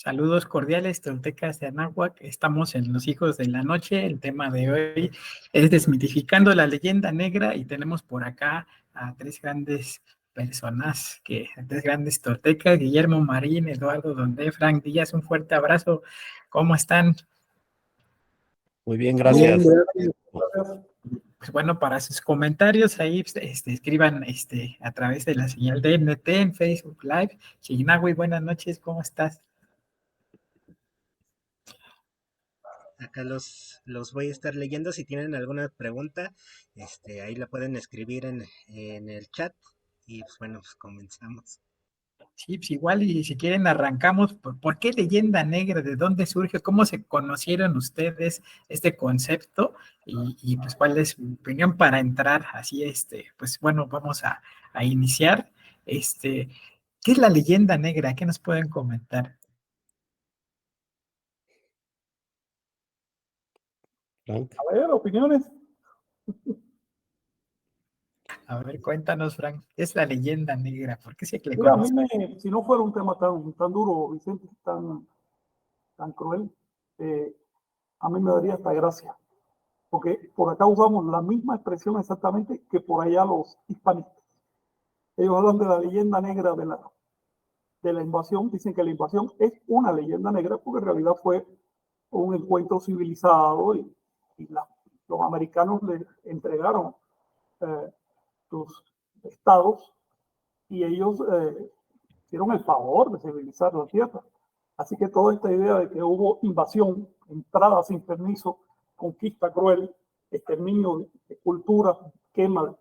Saludos cordiales, toltecas de Anáhuac. Estamos en Los Hijos de la Noche. El tema de hoy es desmitificando la leyenda negra y tenemos por acá a tres grandes personas, tres grandes toltecas, Guillermo Marín, Eduardo Donde, Frank Díaz. Un fuerte abrazo. ¿Cómo están? Muy bien, gracias. Pues bueno, para sus comentarios ahí escriban a través de la señal de MT en Facebook Live. Chignahui, buenas noches, ¿cómo estás? Acá los voy a estar leyendo. Si tienen alguna pregunta, ahí la pueden escribir en el chat. Y pues bueno, pues comenzamos. Sí, pues igual y si quieren arrancamos, ¿por qué leyenda negra? ¿De dónde surge? ¿Cómo se conocieron ustedes este concepto? Y pues cuál es su opinión para entrar así, pues bueno, vamos a iniciar. ¿Qué es la leyenda negra? ¿Qué nos pueden comentar? Frank. A ver, opiniones. A ver, cuéntanos, Frank, ¿qué es la leyenda negra? ¿Por qué se le Mira, conoce? si no fuera un tema tan duro, Vicente, tan cruel, a mí me daría hasta gracia. Porque por acá usamos la misma expresión exactamente que por allá los hispanistas. Ellos hablan de la leyenda negra de la invasión, dicen que la invasión es una leyenda negra porque en realidad fue un encuentro civilizado y los americanos le entregaron sus estados y ellos hicieron el favor de civilizar la tierra. Así que toda esta idea de que hubo invasión, entrada sin permiso, conquista cruel, exterminio de cultura, quema,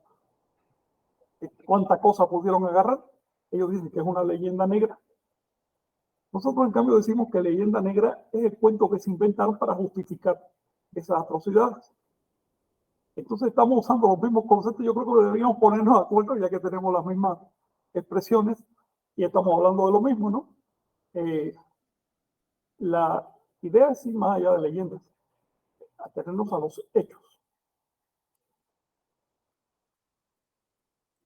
cuánta cosa pudieron agarrar, ellos dicen que es una leyenda negra. Nosotros, en cambio, decimos que leyenda negra es el cuento que se inventaron para justificar esas atrocidades. Entonces estamos usando los mismos conceptos. Yo creo que deberíamos ponernos de acuerdo, ya que tenemos las mismas expresiones y estamos hablando de lo mismo, ¿no? La idea es ir más allá de leyendas, atenernos a los hechos.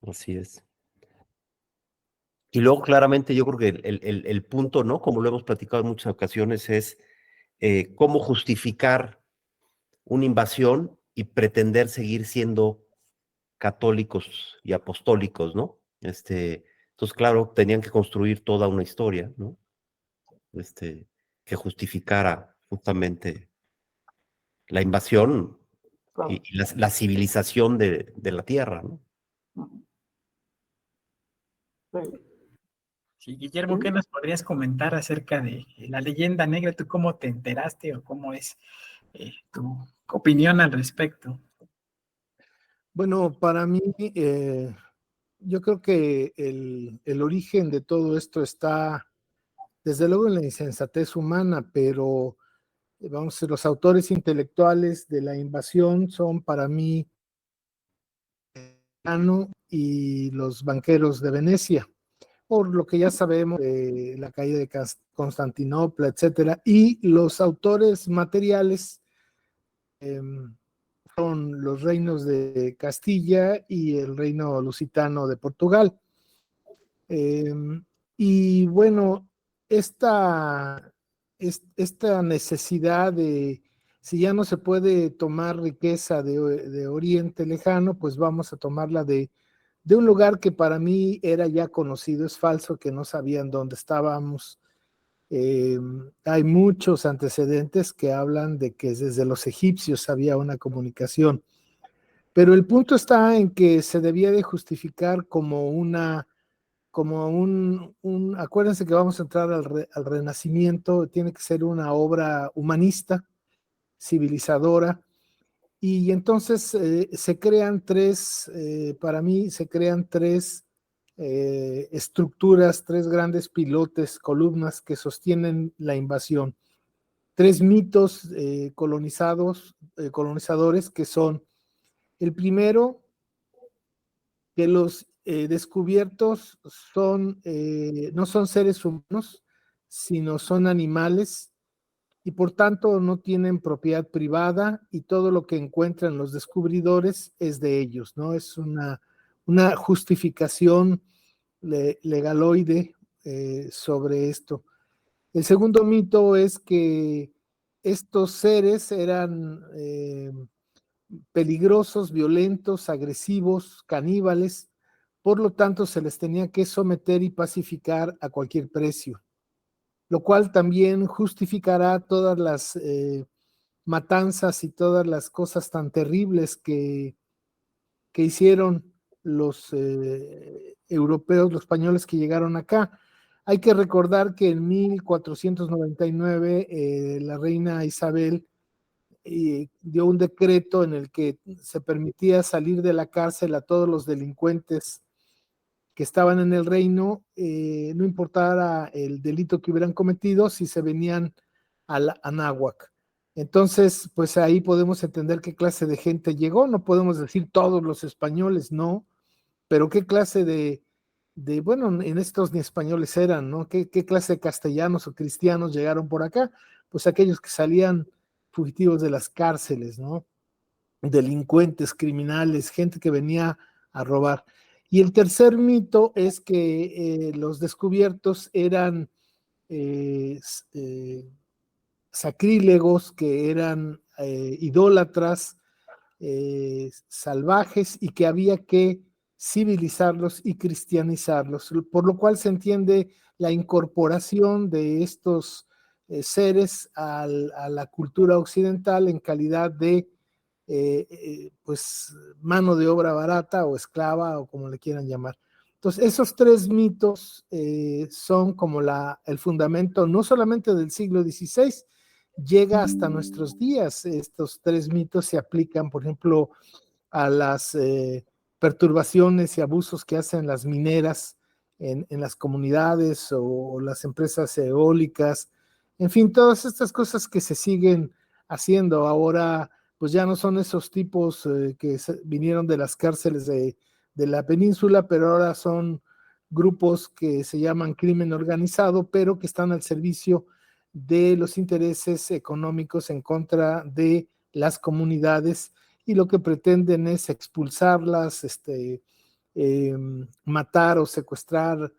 Así es. Y luego, claramente, yo creo que el punto, ¿no? Como lo hemos platicado en muchas ocasiones, es cómo justificar una invasión y pretender seguir siendo católicos y apostólicos, ¿no? Entonces, claro, tenían que construir toda una historia, ¿no? Que justificara justamente la invasión Claro. y la civilización de la tierra, ¿no? Sí. Sí, Guillermo, ¿qué nos podrías comentar acerca de la leyenda negra? ¿Tú cómo te enteraste o cómo es tu opinión al respecto? Bueno, para mí, yo creo que el origen de todo esto está, desde luego, en la insensatez humana, pero vamos, los autores intelectuales de la invasión son para mí y los banqueros de Venecia, por lo que ya sabemos de la caída de Constantinopla, etcétera, y los autores materiales son los reinos de Castilla y el reino lusitano de Portugal. Y bueno, esta necesidad de, si ya no se puede tomar riqueza de Oriente Lejano, pues vamos a tomarla de un lugar que para mí era ya conocido. Es falso que no sabían dónde estábamos. Hay muchos antecedentes que hablan de que desde los egipcios había una comunicación, pero el punto está en que se debía de justificar como acuérdense que vamos a entrar al Renacimiento, tiene que ser una obra humanista, civilizadora, y entonces se crean para mí se crean tres estructuras, tres grandes pilotes, columnas que sostienen la invasión. Tres mitos colonizadores que son: el primero, que los descubiertos no son seres humanos, sino son animales y por tanto no tienen propiedad privada y todo lo que encuentran los descubridores es de ellos, ¿no? Es una justificación legaloide sobre esto. El segundo mito es que estos seres eran peligrosos, violentos, agresivos, caníbales, por lo tanto se les tenía que someter y pacificar a cualquier precio, lo cual también justificará todas las matanzas y todas las cosas tan terribles que hicieron los europeos, los españoles que llegaron acá. Hay que recordar que en 1499 la reina Isabel dio un decreto en el que se permitía salir de la cárcel a todos los delincuentes que estaban en el reino, no importara el delito que hubieran cometido, si se venían al Anáhuac. Entonces, pues ahí podemos entender qué clase de gente llegó. No podemos decir todos los españoles, no, pero qué clase bueno, en estos ni españoles eran, ¿no? ¿Qué clase de castellanos o cristianos llegaron por acá? Pues aquellos que salían fugitivos de las cárceles, ¿no? Delincuentes, criminales, gente que venía a robar. Y el tercer mito es que los descubiertos eran sacrílegos, que eran idólatras, salvajes, y que había que civilizarlos y cristianizarlos, por lo cual se entiende la incorporación de estos seres a la cultura occidental en calidad de pues mano de obra barata o esclava o como le quieran llamar. Entonces, esos tres mitos son como el fundamento no solamente del siglo XVI, llega hasta nuestros días. Estos tres mitos se aplican, por ejemplo, a las perturbaciones y abusos que hacen las mineras en las comunidades o las empresas eólicas, en fin, todas estas cosas que se siguen haciendo ahora, pues ya no son esos tipos que vinieron de las cárceles de la península, pero ahora son grupos que se llaman crimen organizado, pero que están al servicio de los intereses económicos en contra de las comunidades, y lo que pretenden es expulsarlas, matar o secuestrar,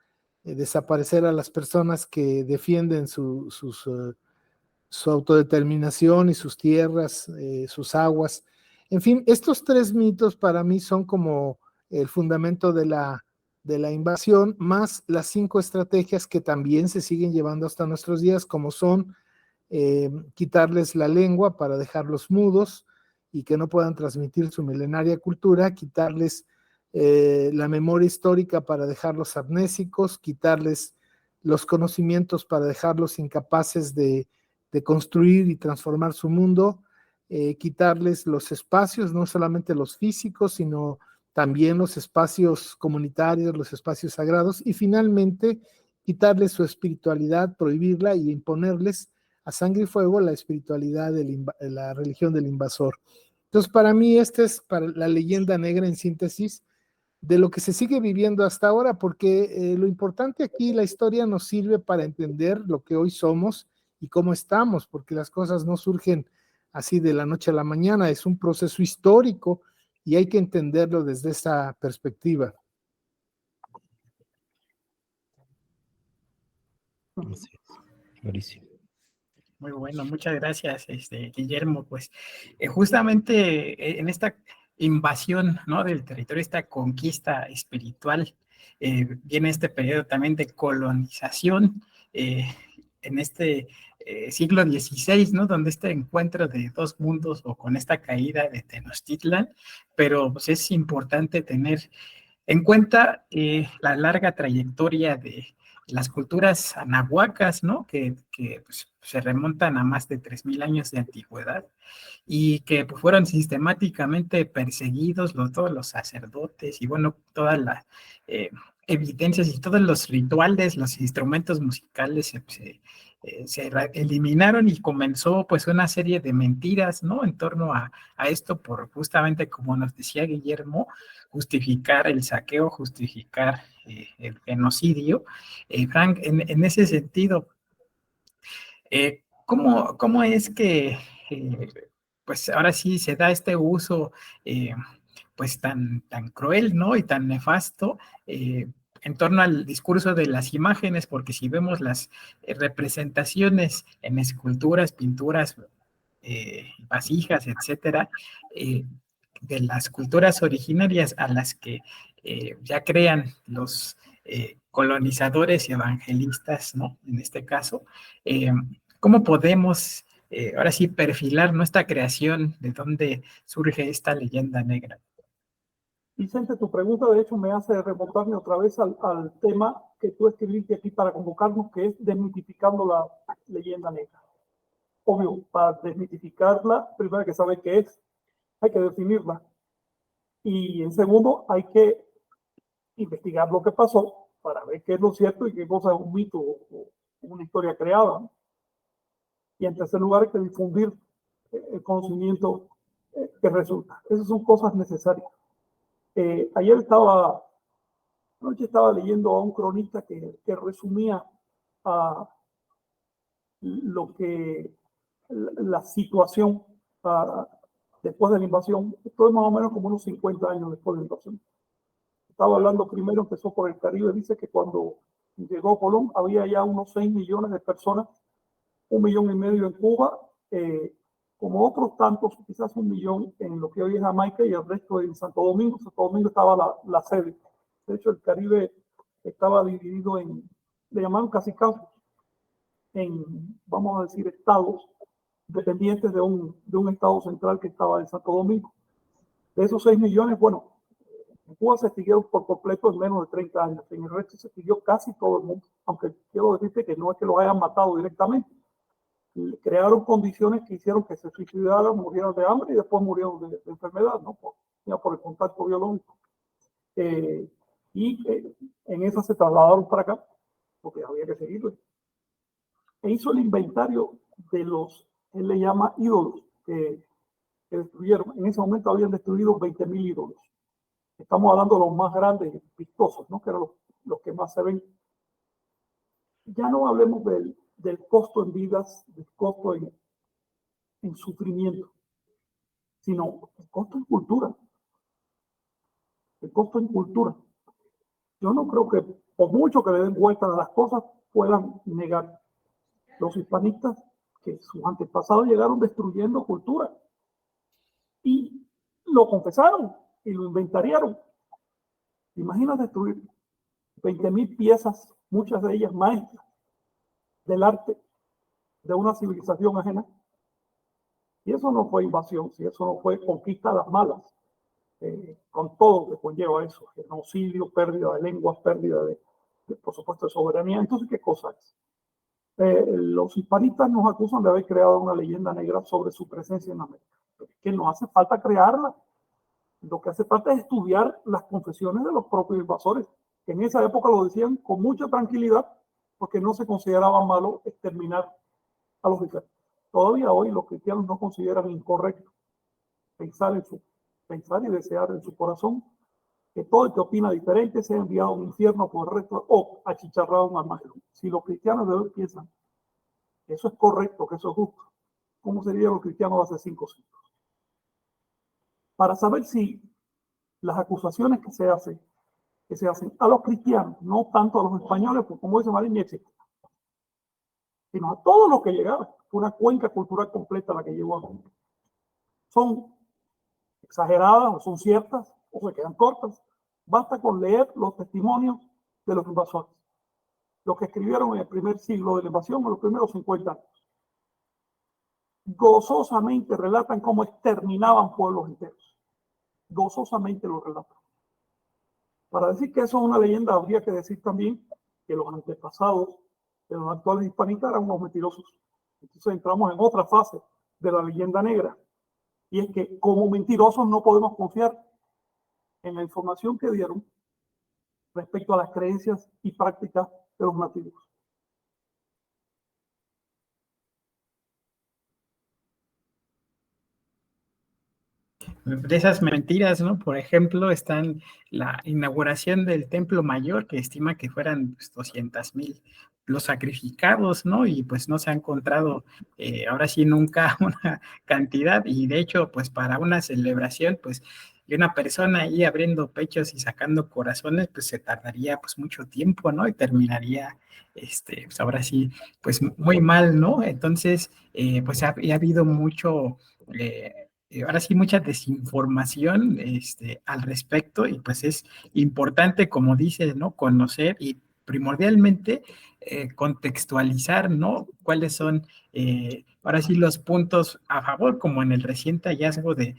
desaparecer a las personas que defienden su autodeterminación y sus tierras, sus aguas. En fin, estos tres mitos para mí son como el fundamento de la invasión, más las 5 estrategias que también se siguen llevando hasta nuestros días, como son quitarles la lengua para dejarlos mudos y que no puedan transmitir su milenaria cultura, quitarles la memoria histórica para dejarlos amnésicos, quitarles los conocimientos para dejarlos incapaces de construir y transformar su mundo, quitarles los espacios, no solamente los físicos, sino también los espacios comunitarios, los espacios sagrados, y finalmente quitarles su espiritualidad, prohibirla y imponerles a sangre y fuego la espiritualidad de la religión del invasor. Entonces, para mí, esta es para la leyenda negra en síntesis de lo que se sigue viviendo hasta ahora, porque lo importante aquí, la historia nos sirve para entender lo que hoy somos y cómo estamos, porque las cosas no surgen así de la noche a la mañana, es un proceso histórico y hay que entenderlo desde esa perspectiva. Sí, clarísimo. Muy bueno, muchas gracias, Guillermo. Pues justamente en esta invasión, ¿no?, del territorio, esta conquista espiritual, viene este periodo también de colonización en este siglo XVI, ¿no?, donde este encuentro de dos mundos, o con esta caída de Tenochtitlan, pero pues es importante tener en cuenta la larga trayectoria de las culturas anahuacas, ¿no?, que pues, se remontan a más de 3000 años de antigüedad, y que pues, fueron sistemáticamente perseguidos todos los sacerdotes, y bueno, todas las evidencias y todos los rituales, los instrumentos musicales se eliminaron, y comenzó pues una serie de mentiras, ¿no?, en torno a esto, por justamente, como nos decía Guillermo, justificar el saqueo, justificar el genocidio. Frank, en ese sentido, ¿cómo es que pues ahora sí se da este uso pues tan cruel, ¿no?, y tan nefasto en torno al discurso de las imágenes, porque si vemos las representaciones en esculturas, pinturas, vasijas, etcétera, de las culturas originarias a las que ya crean los colonizadores y evangelistas, ¿no? En este caso, ¿cómo podemos ahora sí perfilar nuestra creación, de dónde surge esta leyenda negra? Vicente, tu pregunta de hecho me hace remontarme otra vez al tema que tú escribiste aquí para convocarnos, que es desmitificando la leyenda negra. Obvio, para desmitificarla, primero hay que saber qué es, hay que definirla. Y en segundo, hay que investigar lo que pasó para ver qué es lo cierto y qué cosa es un mito o una historia creada. Y en tercer lugar, hay que difundir el conocimiento que resulta. Esas son cosas necesarias. Ayer anoche estaba leyendo a un cronista que resumía lo que la situación después de la invasión. Esto es más o menos como unos 50 años después de la invasión. Estaba hablando primero, empezó por el Caribe, dice que cuando llegó Colón había ya unos 6 millones de personas, 1,5 millones en Cuba, como otros tantos, quizás 1 millón en lo que hoy es Jamaica y el resto en Santo Domingo. Santo Domingo estaba la sede. De hecho, el Caribe estaba dividido le llamaban cacicados, vamos a decir, estados dependientes de un estado central que estaba en Santo Domingo. De esos 6 millones, bueno, en Cuba se extinguieron por completo en menos de 30 años. En el resto se extinguió casi todo el mundo, aunque quiero decirte que no es que los hayan matado directamente. Crearon condiciones que hicieron que se suicidaran, murieran de hambre y después murieron de enfermedad, ¿no? por el contacto biológico. En esa se trasladaron para acá, porque había que seguirlo. E hizo el inventario de él le llama ídolos, que destruyeron. En ese momento habían destruido 20,000 ídolos. Estamos hablando de los más grandes y vistosos, ¿no? Que eran los que más se ven. Ya no hablemos del costo en vidas, del costo en sufrimiento, sino el costo en cultura. El costo en cultura. Yo no creo que, por mucho que le den vuelta a las cosas, puedan negar los hispanistas que sus antepasados llegaron destruyendo cultura. Y lo confesaron y lo inventariaron. Imagina destruir 20,000 piezas, muchas de ellas maestras, del arte de una civilización ajena. Y eso no fue invasión, si eso no fue conquista a las malas, con todo lo que conlleva eso, genocidio, pérdida de lenguas, pérdida por supuesto, de soberanía. Entonces, ¿qué cosa es? Los hispanistas nos acusan de haber creado una leyenda negra sobre su presencia en América. Pero es que no hace falta crearla. Lo que hace falta es estudiar las confesiones de los propios invasores, que en esa época lo decían con mucha tranquilidad, porque no se consideraba malo exterminar a los diferentes. Todavía hoy los cristianos no consideran incorrecto pensar y desear en su corazón que todo el que opina diferente sea enviado a un infierno por el resto o achicharrado a un armagedón. Si los cristianos de hoy piensan que eso es correcto, que eso es justo, ¿cómo serían los cristianos hace 5 siglos? Para saber si las acusaciones que se hacen a los cristianos, no tanto a los españoles, porque como dice Marín, existe, sino a todos los que llegaron. Fue una cuenca cultural completa la que llegó a América. Son exageradas o son ciertas o se quedan cortas. Basta con leer los testimonios de los invasores, los que escribieron en el primer siglo de la invasión, en los primeros 50 años. Gozosamente relatan cómo exterminaban pueblos enteros. Gozosamente lo relatan. Para decir que eso es una leyenda, habría que decir también que los antepasados de los actuales hispanistas eran unos mentirosos. Entonces entramos en otra fase de la leyenda negra. Y es que como mentirosos no podemos confiar en la información que dieron respecto a las creencias y prácticas de los nativos. De esas mentiras, ¿no? Por ejemplo, están la inauguración del Templo Mayor, que estima que fueran 200,000 los sacrificados, ¿no? Y pues no se ha encontrado ahora sí nunca una cantidad, y de hecho, pues para una celebración, pues y una persona ahí abriendo pechos y sacando corazones, pues se tardaría pues mucho tiempo, ¿no? Y terminaría, pues ahora sí, pues muy mal, ¿no? Entonces, pues ha habido mucho, ahora sí, mucha desinformación, al respecto, y pues es importante, como dices, ¿no? Conocer y primordialmente contextualizar, ¿no? Cuáles son, ahora sí, los puntos a favor, como en el reciente hallazgo de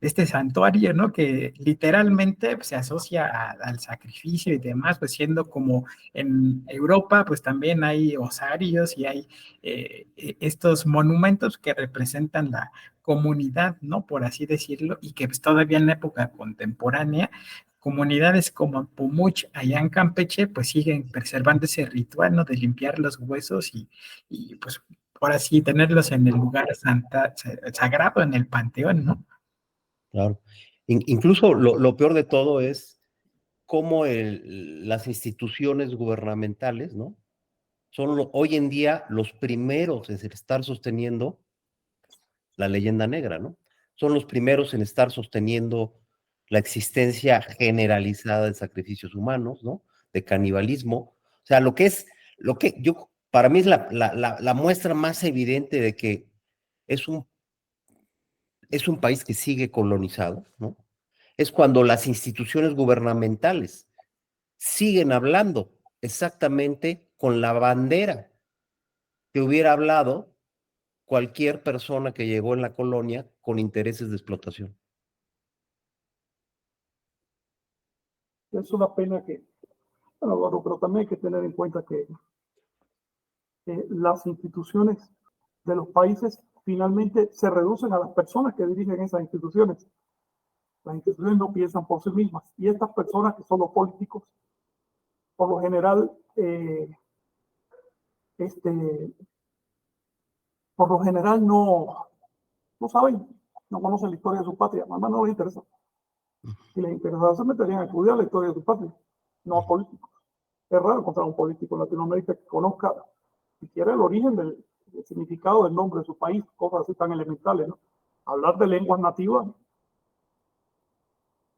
este santuario, ¿no? Que literalmente pues, se asocia al sacrificio y demás, pues siendo como en Europa, pues también hay osarios y hay estos monumentos que representan la comunidad, ¿no? Por así decirlo, y que pues, todavía en la época contemporánea, comunidades como Pumuch, allá en Campeche, pues siguen preservando ese ritual, ¿no? De limpiar los huesos y pues por así tenerlos en el lugar sagrado, en el panteón, ¿no? Claro. Incluso lo peor de todo es cómo las instituciones gubernamentales, ¿no? Son hoy en día los primeros en estar sosteniendo la leyenda negra, ¿no? Son los primeros en estar sosteniendo la existencia generalizada de sacrificios humanos, ¿no? De canibalismo. O sea, para mí es la muestra más evidente de que es un, es un país que sigue colonizado, ¿no? Es cuando las instituciones gubernamentales siguen hablando exactamente con la bandera que hubiera hablado cualquier persona que llegó en la colonia con intereses de explotación. Es una pena que, bueno, pero también hay que tener en cuenta que las instituciones de los países finalmente se reducen a las personas que dirigen esas instituciones. Las instituciones no piensan por sí mismas y estas personas que son los políticos, por lo general, no saben, no conocen la historia de su patria, además no les interesa. Si les interesaba, se meterían a estudiar la historia de su patria, no a políticos. Es raro encontrar un político en Latinoamérica que conozca siquiera el origen del significado del nombre de su país, cosas así tan elementales, ¿no? Hablar de lenguas nativas,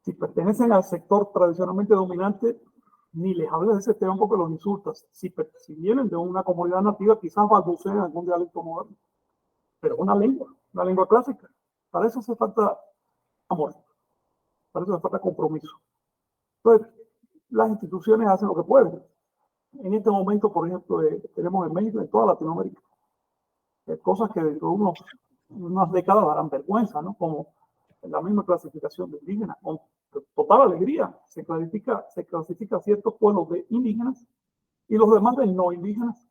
si pertenecen al sector tradicionalmente dominante, ni les hables de ese tema porque los insultas. Si vienen de una comunidad nativa, quizás balbuceen algún dialecto moderno, pero una lengua clásica. Para eso hace falta amor, para eso hace falta compromiso. Entonces, las instituciones hacen lo que pueden. En este momento, por ejemplo, tenemos en México, en toda Latinoamérica, cosas que dentro de unas décadas darán vergüenza, ¿no? Como la misma clasificación de indígenas, con total alegría se clasifica ciertos pueblos de indígenas y los demás de no indígenas,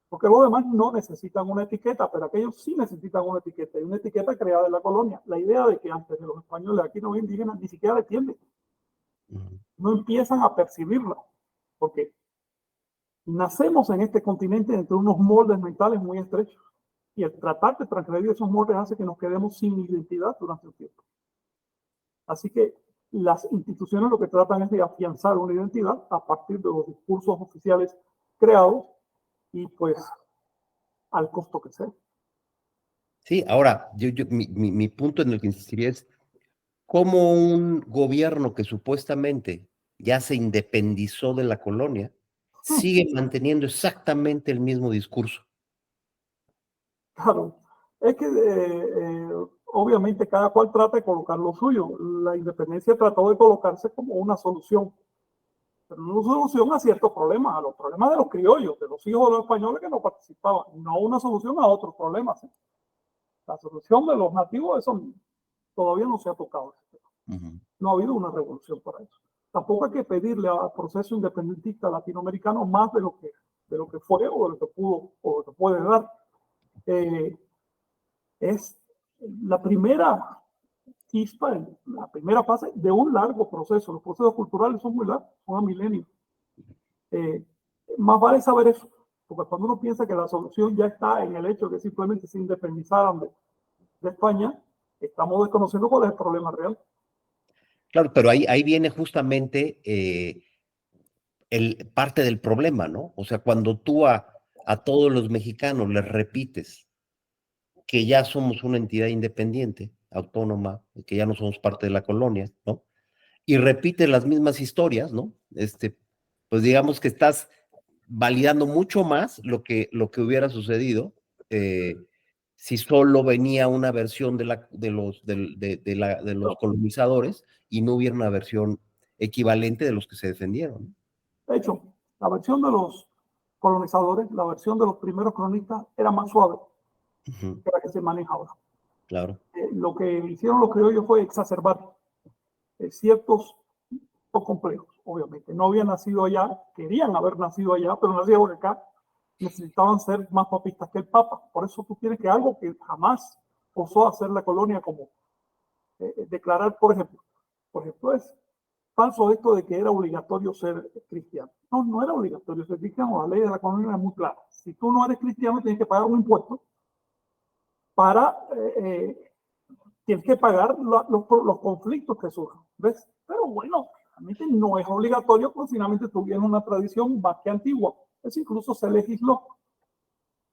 porque los demás no necesitan una etiqueta, pero aquellos sí necesitan una etiqueta, y una etiqueta creada en la colonia. La idea de que antes de los españoles aquí no había indígenas ni siquiera la entienden, no empiezan a percibirla, porque nacemos en este continente entre unos moldes mentales muy estrechos, y el tratar de transgredir esos moldes hace que nos quedemos sin identidad durante un tiempo. Así que las instituciones lo que tratan es de afianzar una identidad a partir de los discursos oficiales creados y pues al costo que sea. Sí, ahora, mi punto en el que insistiría es cómo un gobierno que supuestamente ya se independizó de la colonia sigue manteniendo exactamente el mismo discurso. Claro, es que obviamente cada cual trata de colocar lo suyo. La independencia trató de colocarse como una solución, pero una solución a ciertos problemas, a los problemas de los criollos, de los hijos de los españoles que no participaban, no una solución a otros problemas. La solución de los nativos, eso todavía no se ha tocado. No ha habido una revolución para eso. Tampoco hay que pedirle al proceso independentista latinoamericano más de lo que fue o de lo que pudo o de lo que puede dar. Es la primera chispa, la primera fase de un largo proceso. Los procesos culturales son muy largos, son a milenios. Más vale saber eso, porque cuando uno piensa que la solución ya está en el hecho de que simplemente se independizaran de España, estamos desconociendo cuál es el problema real. Claro, pero ahí viene justamente parte del problema, ¿no? O sea, cuando tú a todos los mexicanos les repites que ya somos una entidad independiente, autónoma, que ya no somos parte de la colonia, ¿no? Y repite las mismas historias, ¿no? Pues digamos que estás validando mucho más lo que hubiera sucedido si solo venía una versión de los colonizadores y no hubiera una versión equivalente de los que se defendieron. De hecho, la versión de los colonizadores, la versión de los primeros cronistas era más suave que la que se maneja ahora. Claro. Lo que hicieron los criollos fue exacerbar ciertos complejos, obviamente. No habían nacido allá, querían haber nacido allá, pero nacieron acá, necesitaban ser más papistas que el Papa. Por eso tú tienes que algo que jamás osó hacer la colonia, como declarar, por ejemplo, es falso esto de que era obligatorio ser cristiano. No, no era obligatorio ser cristiano. La ley de la colonia era muy clara. Si tú no eres cristiano, tienes que pagar un impuesto para, tienes que pagar los conflictos que surjan. ¿Ves? Pero bueno, realmente no es obligatorio, porque finalmente tuvieron una tradición más que antigua. Eso incluso se legisló.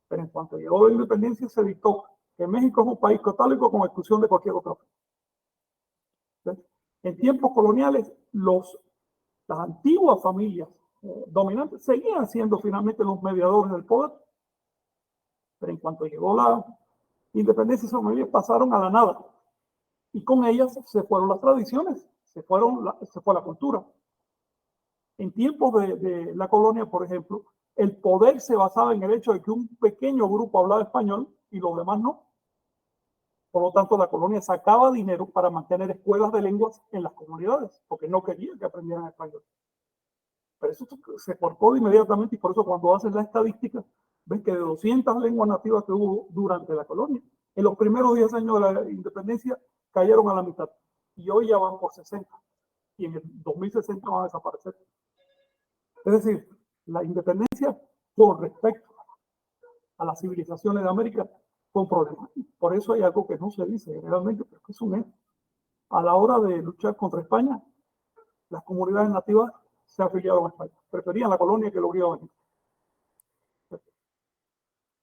Pero en cuanto llegó la independencia, se dictó que México es un país católico con exclusión de cualquier otro. ¿Ves? En tiempos coloniales, las antiguas familias dominantes seguían siendo finalmente los mediadores del poder. Pero en cuanto llegó la independencia, esas familias pasaron a la nada. Y con ellas se fueron las tradiciones, se fue la cultura. En tiempos de la colonia, por ejemplo, el poder se basaba en el hecho de que un pequeño grupo hablaba español y los demás no. Por lo tanto, la colonia sacaba dinero para mantener escuelas de lenguas en las comunidades, porque no querían que aprendieran español. Pero eso se cortó inmediatamente, y por eso cuando haces la estadística, ves que de 200 lenguas nativas que hubo durante la colonia, en los primeros 10 años de la independencia cayeron a la mitad. Y hoy ya van por 60. Y en el 2060 van a desaparecer. Es decir, la independencia con respecto a las civilizaciones de América fue un problema. Por eso hay algo que no se dice generalmente, pero que es un hecho. A la hora de luchar contra España, las comunidades nativas se afiliaron a España. Preferían la colonia que lo obligaban a venir.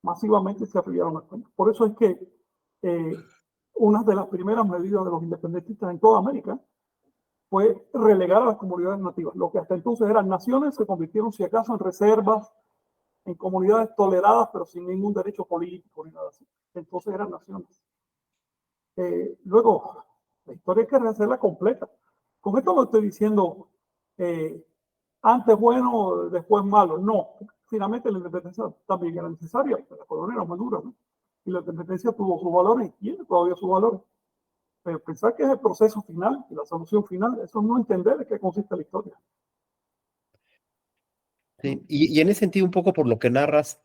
Masivamente se afiliaron a España. Por eso es que una de las primeras medidas de los independentistas en toda América fue relegar a las comunidades nativas. Lo que hasta entonces eran naciones se convirtieron, si acaso, en reservas, en comunidades toleradas, pero sin ningún derecho político ni nada así. Entonces eran naciones. Luego, la historia hay que rehacerla completa. Con esto no estoy diciendo antes bueno, después malo. No, finalmente la independencia también era necesaria. La colonia era muy dura, ¿no? Y la independencia tuvo sus valores y tiene todavía sus valores. Pero pensar que es el proceso final, la solución final, eso no entender de qué consiste la historia. Sí, y en ese sentido, un poco por lo que narras,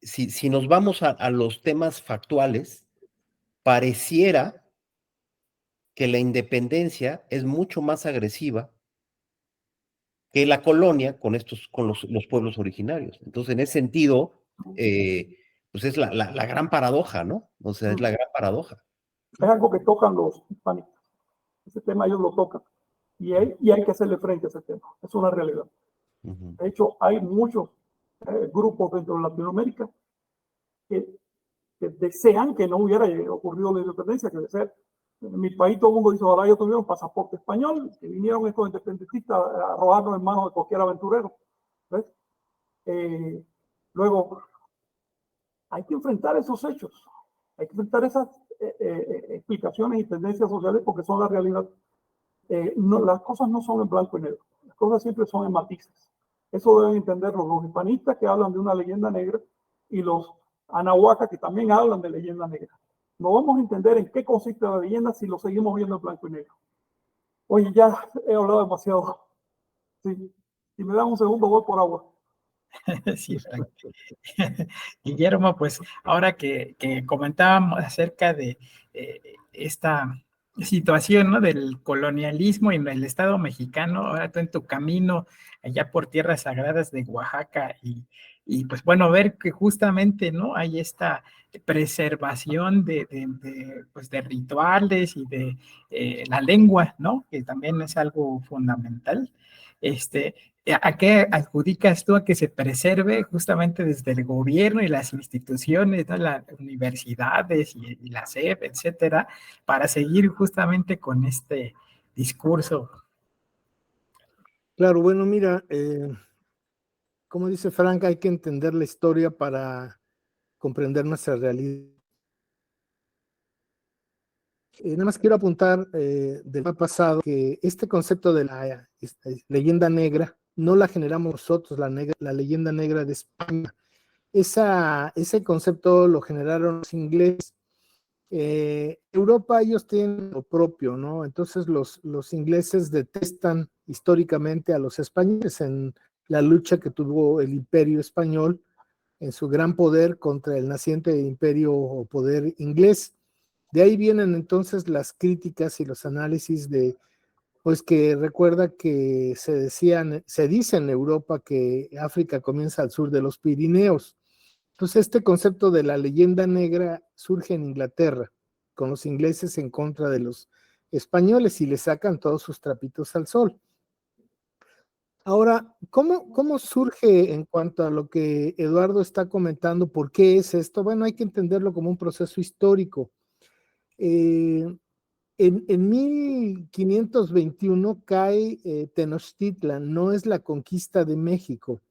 si nos vamos a los temas factuales, pareciera que la independencia es mucho más agresiva que la colonia con los pueblos originarios. Entonces, en ese sentido, pues es la gran paradoja, ¿no? O sea, es la gran paradoja. Es algo que tocan los hispanistas. Ese tema ellos lo tocan. Y hay que hacerle frente a ese tema. Es una realidad. De hecho, hay muchos grupos dentro de Latinoamérica que desean que no hubiera ocurrido la independencia, que desean. En mi país todo el mundo dice, ahora yo tuviera un pasaporte español, que vinieron estos independentistas a robarnos en manos de cualquier aventurero. ¿Ves? Luego, hay que enfrentar esos hechos. Hay que enfrentar esas explicaciones y tendencias sociales, porque son la realidad. No, las cosas no son en blanco y negro. Las cosas siempre son en matices. Eso deben entenderlo los hispanistas, que hablan de una leyenda negra, y los anahuacas, que también hablan de leyenda negra. No vamos a entender en qué consiste la leyenda si lo seguimos viendo en blanco y negro. Oye, ya he hablado demasiado. Sí. Si me dan un segundo, voy por agua. Sí, Frank. Guillermo, pues ahora que comentábamos acerca de esta situación, ¿no?, del colonialismo en el Estado mexicano, ahora tú en tu camino allá por tierras sagradas de Oaxaca y pues bueno, ver que justamente, ¿no?, hay esta preservación pues de rituales y de la lengua, ¿no?, que también es algo fundamental. este, ¿a qué adjudicas tú a que se preserve justamente desde el gobierno y las instituciones, ¿no? Las universidades y la SEP, etcétera, para seguir justamente con este discurso? Claro, bueno, mira, como dice Frank, hay que entender la historia para comprender nuestra realidad. Nada más quiero apuntar del pasado que este concepto de la leyenda negra no la generamos nosotros, la leyenda negra de España. Ese concepto lo generaron los ingleses. Europa, ellos tienen lo propio, ¿no? Entonces los ingleses detestan históricamente a los españoles en la lucha que tuvo el imperio español en su gran poder contra el naciente imperio o poder inglés. De ahí vienen entonces las críticas y los análisis de, pues que recuerda que se dice en Europa que África comienza al sur de los Pirineos. Entonces este concepto de la leyenda negra surge en Inglaterra, con los ingleses en contra de los españoles y le sacan todos sus trapitos al sol. Ahora, ¿cómo surge en cuanto a lo que Eduardo está comentando? ¿Por qué es esto? Bueno, hay que entenderlo como un proceso histórico. En 1521 cae Tenochtitlan, no es la conquista de México,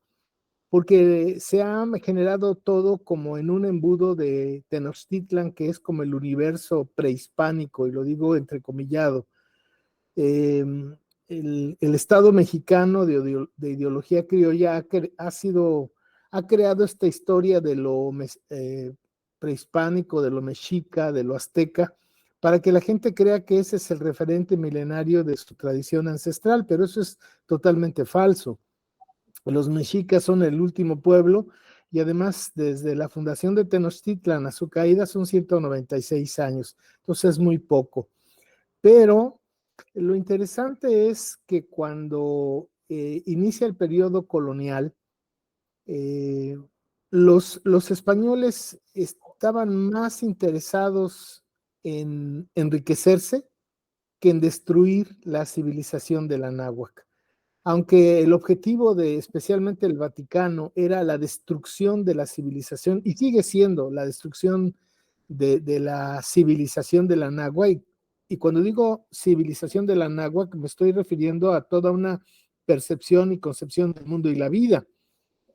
porque se ha generado todo como en un embudo de Tenochtitlan, que es como el universo prehispánico, y lo digo entrecomillado. El Estado mexicano de ideología criolla ha creado esta historia de lo prehispánico, de lo mexica, de lo azteca, para que la gente crea que ese es el referente milenario de su tradición ancestral, pero eso es totalmente falso. Los mexicas son el último pueblo y además desde la fundación de Tenochtitlan a su caída son 196 años, entonces es muy poco. Pero lo interesante es que cuando inicia el periodo colonial, los españoles estaban más interesados en enriquecerse que en destruir la civilización de la náhuatl. Aunque el objetivo de especialmente el Vaticano era la destrucción de la civilización, y sigue siendo la destrucción de la civilización de la náhuatl, y cuando digo civilización de la náhuatl me estoy refiriendo a toda una percepción y concepción del mundo y la vida,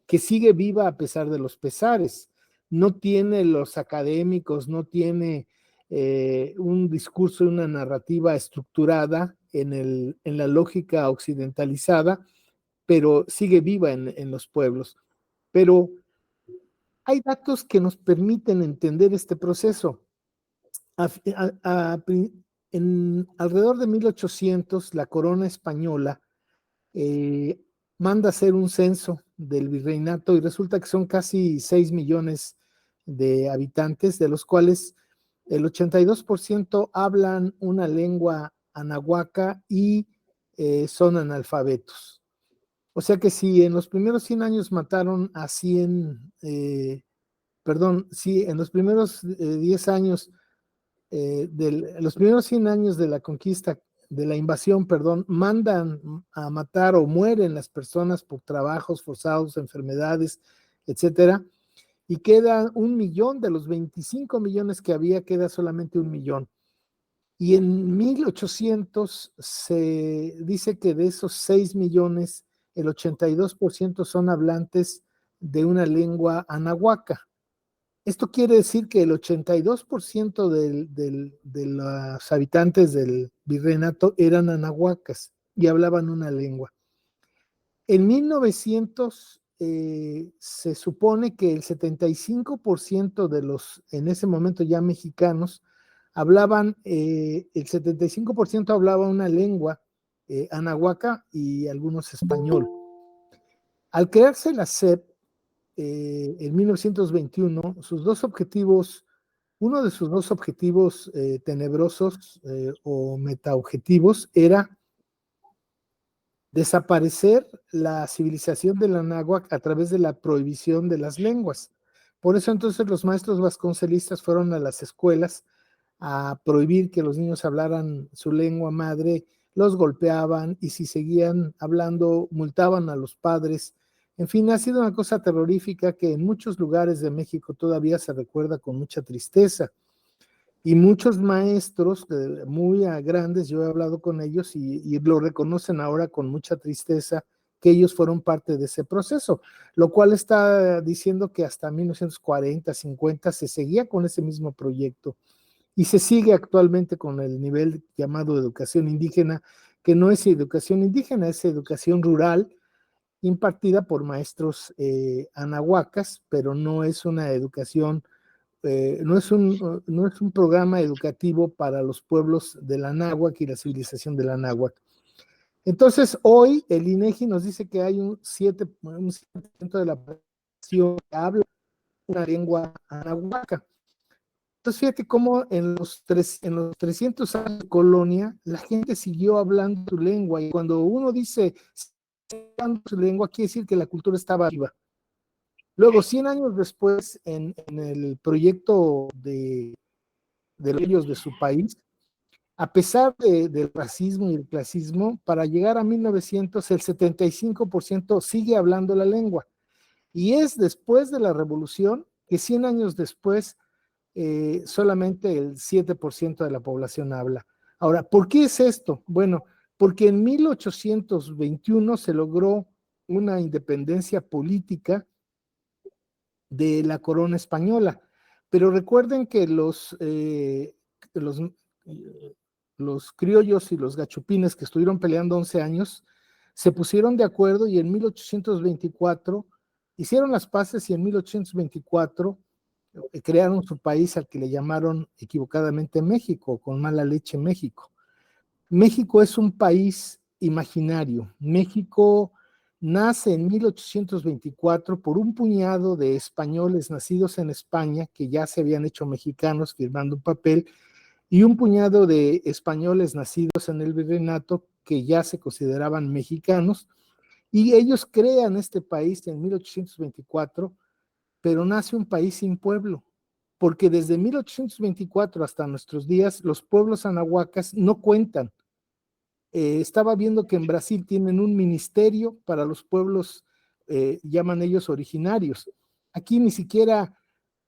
que sigue viva a pesar de los pesares. No tiene los académicos, no tiene un discurso, una narrativa estructurada en la lógica occidentalizada, pero sigue viva en los pueblos. Pero hay datos que nos permiten entender este proceso. Alrededor de 1800, la corona española manda hacer un censo del virreinato y resulta que son casi 6 millones de habitantes, de los cuales el 82% hablan una lengua anahuaca y son analfabetos. O sea que si en los primeros 100 años mataron a 100, si en los primeros 10 años, los primeros 100 años de la conquista, de la invasión, mandan a matar o mueren las personas por trabajos forzados, enfermedades, etcétera, y queda 1 millón de los 25 millones que había, queda solamente 1 millón. Y en 1800 se dice que de esos 6 millones, el 82% son hablantes de una lengua anahuaca. Esto quiere decir que el 82% de los habitantes del virreinato eran anahuacas y hablaban una lengua. En 1900 se supone que el 75% de los, en ese momento ya mexicanos, hablaban, el 75% hablaba una lengua anahuaca y algunos español. Al crearse la SEP, en 1921, uno de sus dos objetivos tenebrosos o metaobjetivos era desaparecer la civilización de la náhuatl a través de la prohibición de las lenguas. Por eso entonces los maestros vasconcelistas fueron a las escuelas a prohibir que los niños hablaran su lengua madre los golpeaban y si seguían hablando, multaban a los padres. En fin, ha sido una cosa terrorífica que en muchos lugares de México todavía se recuerda con mucha tristeza. Y muchos maestros muy grandes, yo he hablado con ellos y lo reconocen ahora con mucha tristeza que ellos fueron parte de ese proceso, lo cual está diciendo que hasta 1940, 50 se seguía con ese mismo proyecto y se sigue actualmente con el nivel llamado educación indígena, que no es educación indígena, es educación rural impartida por maestros anahuacas, pero no es una educación no es un programa educativo para los pueblos de la náhuatl y la civilización de la náhuatl. Entonces, hoy el INEGI nos dice que hay un 7% de la población que habla una lengua anahuaca. Entonces, fíjate cómo en los 300 años de colonia, la gente siguió hablando su lengua, y cuando uno dice hablando su lengua, quiere decir que la cultura estaba viva. Luego, 100 años después, en el proyecto de ellos de su país, a pesar del racismo y el clasismo, para llegar a 1900, el 75% sigue hablando la lengua. Y es después de la revolución que 100 años después, solamente el 7% de la población habla. Ahora, ¿por qué es esto? Bueno, porque en 1821 se logró una independencia política de la corona española. Pero recuerden que los criollos y los gachupines que estuvieron peleando 11 años se pusieron de acuerdo y en 1824 hicieron las paces y en 1824 crearon su país al que le llamaron equivocadamente México, con mala leche México. México es un país imaginario. México nace en 1824 por un puñado de españoles nacidos en España, que ya se habían hecho mexicanos firmando un papel, y un puñado de españoles nacidos en el virreinato, que ya se consideraban mexicanos, y ellos crean este país en 1824, pero nace un país sin pueblo, porque desde 1824 hasta nuestros días, los pueblos anahuacas no cuentan. Estaba viendo que en Brasil tienen un ministerio para los pueblos, llaman ellos originarios. Aquí ni siquiera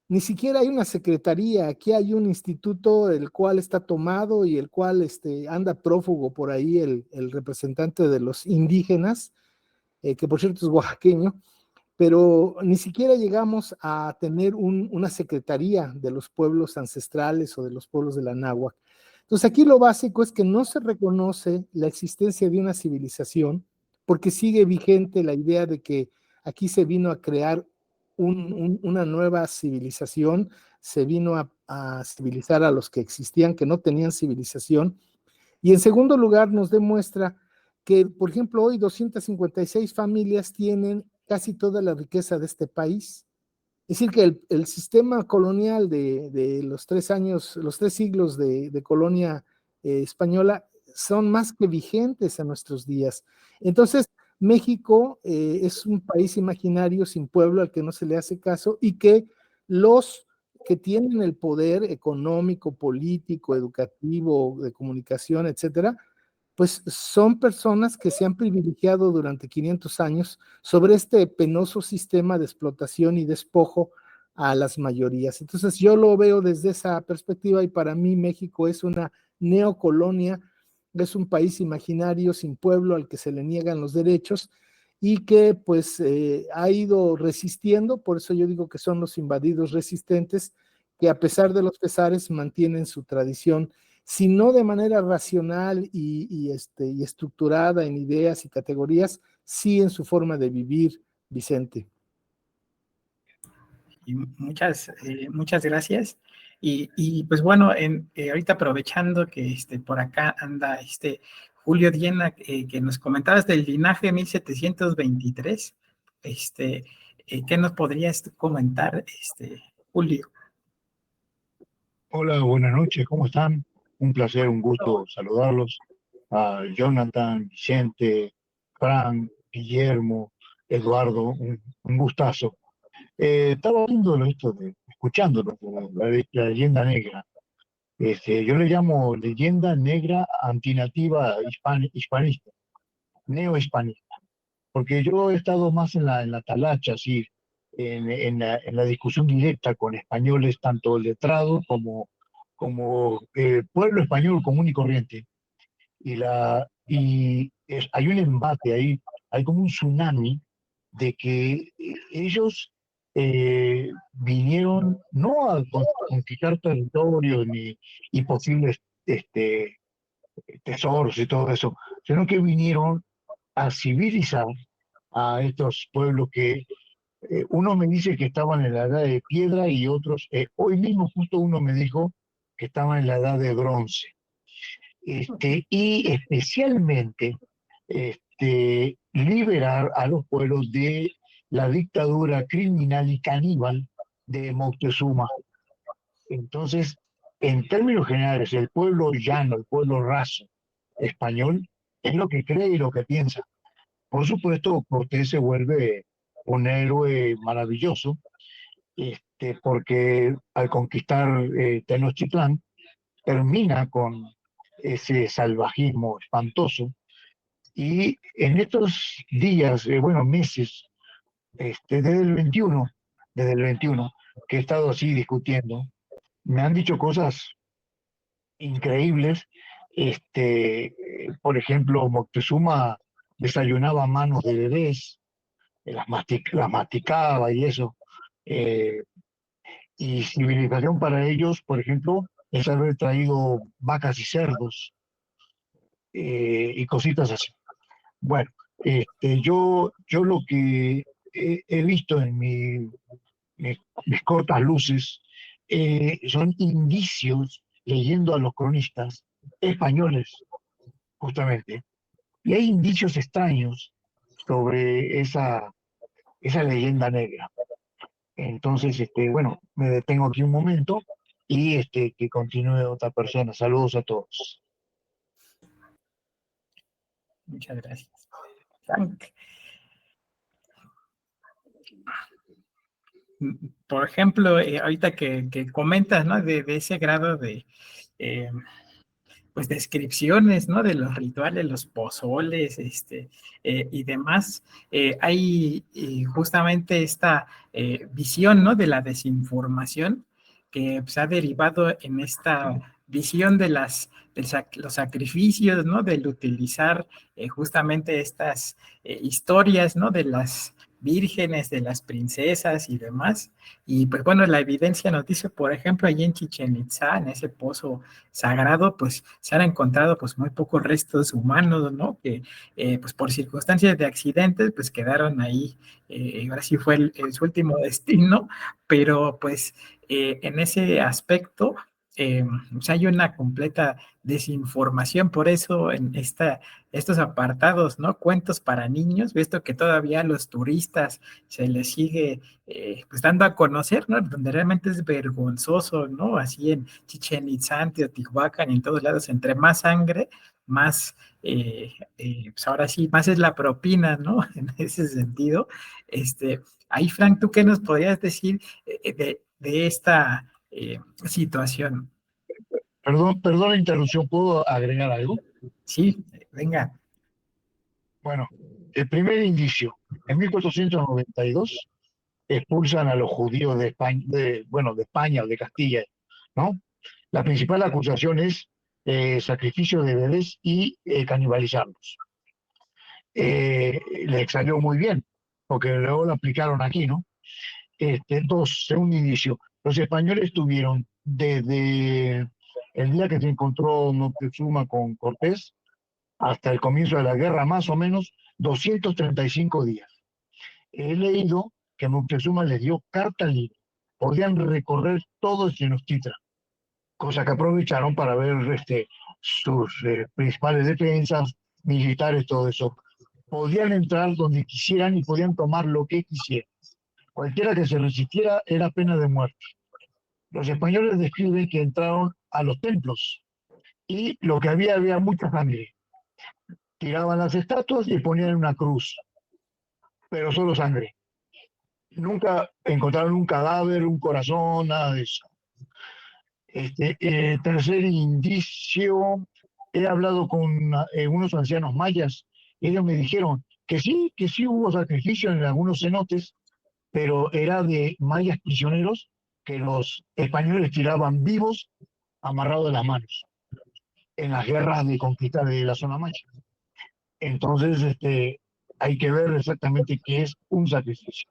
hay una secretaría, aquí hay un instituto el cual está tomado y el cual anda prófugo por ahí el representante de los indígenas, que por cierto es oaxaqueño, pero ni siquiera llegamos a tener una secretaría de los pueblos ancestrales o de los pueblos de la náhuatl. Entonces aquí lo básico es que no se reconoce la existencia de una civilización, porque sigue vigente la idea de que aquí se vino a crear una nueva civilización, se vino a civilizar a los que existían, que no tenían civilización. Y en segundo lugar nos demuestra que, por ejemplo, hoy 256 familias tienen casi toda la riqueza de este país. Es decir, que el sistema colonial de los 3 siglos de colonia española son más que vigentes en nuestros días. Entonces, México es un país imaginario sin pueblo al que no se le hace caso y que los que tienen el poder económico, político, educativo, de comunicación, etcétera, pues son personas que se han privilegiado durante 500 años sobre este penoso sistema de explotación y despojo a las mayorías. Entonces yo lo veo desde esa perspectiva y para mí México es una neocolonia, es un país imaginario sin pueblo al que se le niegan los derechos y que pues ha ido resistiendo, por eso yo digo que son los invadidos resistentes, que a pesar de los pesares mantienen su tradición, si no de manera racional y estructurada en ideas y categorías, sí en su forma de vivir, Vicente. Y muchas gracias. Pues bueno, ahorita aprovechando que por acá anda Julio Diena, que nos comentabas del linaje 1723, ¿qué nos podrías comentar, Julio? Hola, buenas noches, ¿cómo están? Un placer, un gusto saludarlos. A Jonathan, Vicente, Fran, Guillermo, Eduardo, un gustazo. Estaba viendo esto escuchándolo, la leyenda negra. Yo le llamo leyenda negra antinativa hispanista, neohispanista, porque yo he estado más en la talacha, así, en la discusión directa con españoles, tanto letrados como pueblo español común y corriente. Hay un embate ahí, hay como un tsunami de que ellos vinieron no a conquistar territorios ni y posibles tesoros y todo eso, sino que vinieron a civilizar a estos pueblos que uno me dice que estaban en la edad de piedra y otros, hoy mismo justo uno me dijo que estaban en la edad de bronce. Y especialmente liberar a los pueblos de la dictadura criminal y caníbal de Moctezuma. Entonces, en términos generales, el pueblo llano, el pueblo raso español, es lo que cree y lo que piensa. Por supuesto, Cortés se vuelve un héroe maravilloso, porque al conquistar Tenochtitlán, termina con ese salvajismo espantoso. Y en estos días, bueno, meses, desde el 21, que he estado así discutiendo, me han dicho cosas increíbles. Por ejemplo, Moctezuma desayunaba a manos de bebés, las masticaba y eso. Eh, y civilización para ellos, por ejemplo, es haber traído vacas y cerdos y cositas así. Bueno, yo lo que he visto en mis cortas luces son indicios, leyendo a los cronistas españoles, justamente, y hay indicios extraños sobre esa leyenda negra. Entonces, bueno, me detengo aquí un momento y que continúe otra persona. Saludos a todos. Muchas gracias. Frank. Por ejemplo, ahorita que comentas, ¿no? De ese grado de, pues, descripciones, ¿no? De los rituales, los pozoles, y demás. Hay justamente esta visión, ¿no? De la desinformación que pues, ha derivado en esta visión de los sacrificios, ¿no? Del utilizar justamente estas historias, ¿no? De las vírgenes, de las princesas y demás. Y pues bueno, la evidencia nos dice, por ejemplo, allí en Chichén Itzá, en ese pozo sagrado, pues se han encontrado pues muy pocos restos humanos, ¿no? Que pues por circunstancias de accidentes pues quedaron ahí, ahora sí fue su último destino, pero pues en ese aspecto pues hay una completa desinformación, por eso en estos apartados, ¿no? Cuentos para niños, visto que todavía a los turistas se les sigue pues dando a conocer, ¿no? Donde realmente es vergonzoso, ¿no? Así en Chichén Itzá, Teotihuacán y en todos lados, entre más sangre, más, pues ahora sí, más es la propina, ¿no? En ese sentido. Ahí, Frank, ¿tú qué nos podrías decir de esta situación? Perdón la interrupción, ¿puedo agregar algo? Sí, venga. Bueno, el primer indicio, en 1492 expulsan a los judíos de España, bueno, de España o de Castilla, ¿no? La principal acusación es sacrificio de bebés y canibalizarlos. Les salió muy bien, porque luego lo aplicaron aquí, ¿no? Dos, segundo indicio, los españoles tuvieron desde el día que se encontró Moctezuma con Cortés hasta el comienzo de la guerra, más o menos 235 días. He leído que Moctezuma les dio carta libre, podían recorrer todo el Tenochtitlan, cosa que aprovecharon para ver sus principales defensas, militares, todo eso. Podían entrar donde quisieran y podían tomar lo que quisieran. Cualquiera que se resistiera era pena de muerte. Los españoles describen que entraron a los templos y lo que había mucha sangre. Tiraban las estatuas y ponían una cruz, pero solo sangre. Nunca encontraron un cadáver, un corazón, nada de eso. Tercer indicio, he hablado con unos ancianos mayas. Ellos me dijeron que sí hubo sacrificio en algunos cenotes, pero era de mayas prisioneros que los españoles tiraban vivos, amarrados de las manos, en las guerras de conquista de la zona maya. Entonces, hay que ver exactamente qué es un sacrificio.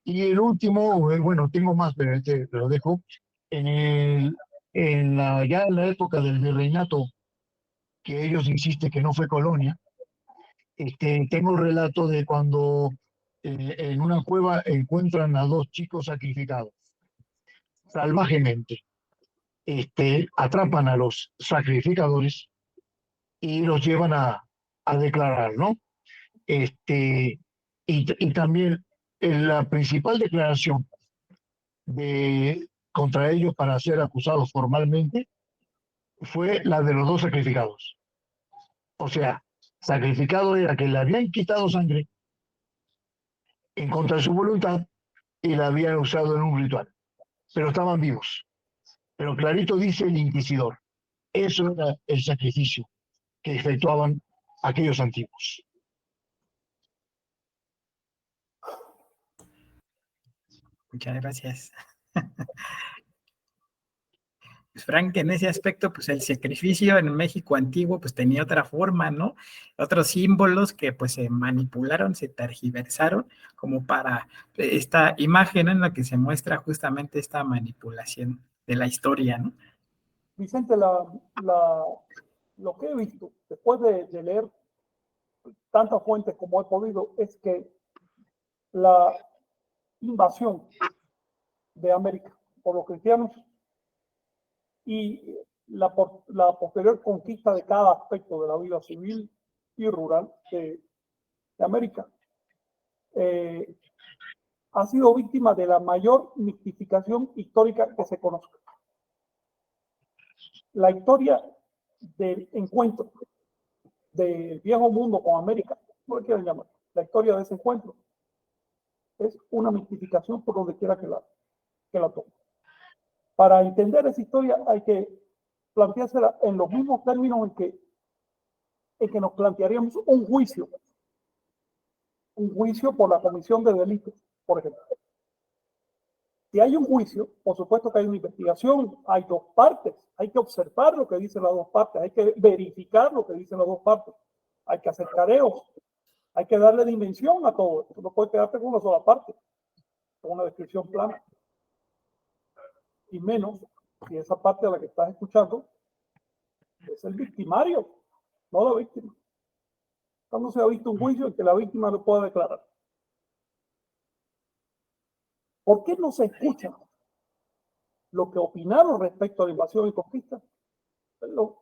Y el último, bueno, tengo más, pero lo dejo. En ya en la época del virreinato, que ellos insisten que no fue colonia, tengo el relato de cuando en una cueva encuentran a dos chicos sacrificados salvajemente. Atrapan a los sacrificadores y los llevan a declarar, ¿no? Y también la principal declaración contra ellos para ser acusados formalmente fue la de los dos sacrificados. O sea, sacrificado era que le habían quitado sangre en contra de su voluntad y la habían usado en un ritual, pero estaban vivos. Pero clarito dice el inquisidor, eso era el sacrificio que efectuaban aquellos antiguos. Muchas gracias. Pues Frank, en ese aspecto, pues el sacrificio en México antiguo, pues tenía otra forma, ¿no? Otros símbolos que pues se manipularon, se tergiversaron, como para esta imagen en la que se muestra justamente esta manipulación de la historia, ¿no? Vicente, lo que he visto después de leer tantas fuentes como he podido es que la invasión de América por los cristianos y la posterior conquista de cada aspecto de la vida civil y rural de América ha sido víctima de la mayor mistificación histórica que se conozca. La historia del encuentro del viejo mundo con América, no le quieran llamar, la historia de ese encuentro es una mistificación por donde quiera que la tome. Para entender esa historia hay que planteársela en los mismos términos en que nos plantearíamos un juicio por la comisión de delitos, por ejemplo. Si hay un juicio, por supuesto que hay una investigación, hay dos partes, hay que observar lo que dicen las dos partes, hay que verificar lo que dicen las dos partes, hay que hacer careos, hay que darle dimensión a todo esto, no puede quedarte con una sola parte, con una descripción plana. Y menos si esa parte a la que estás escuchando es el victimario, no la víctima. Cuando se ha visto un juicio en que la víctima no pueda declarar. ¿Por qué no se escucha lo que opinaron respecto a la invasión y conquista?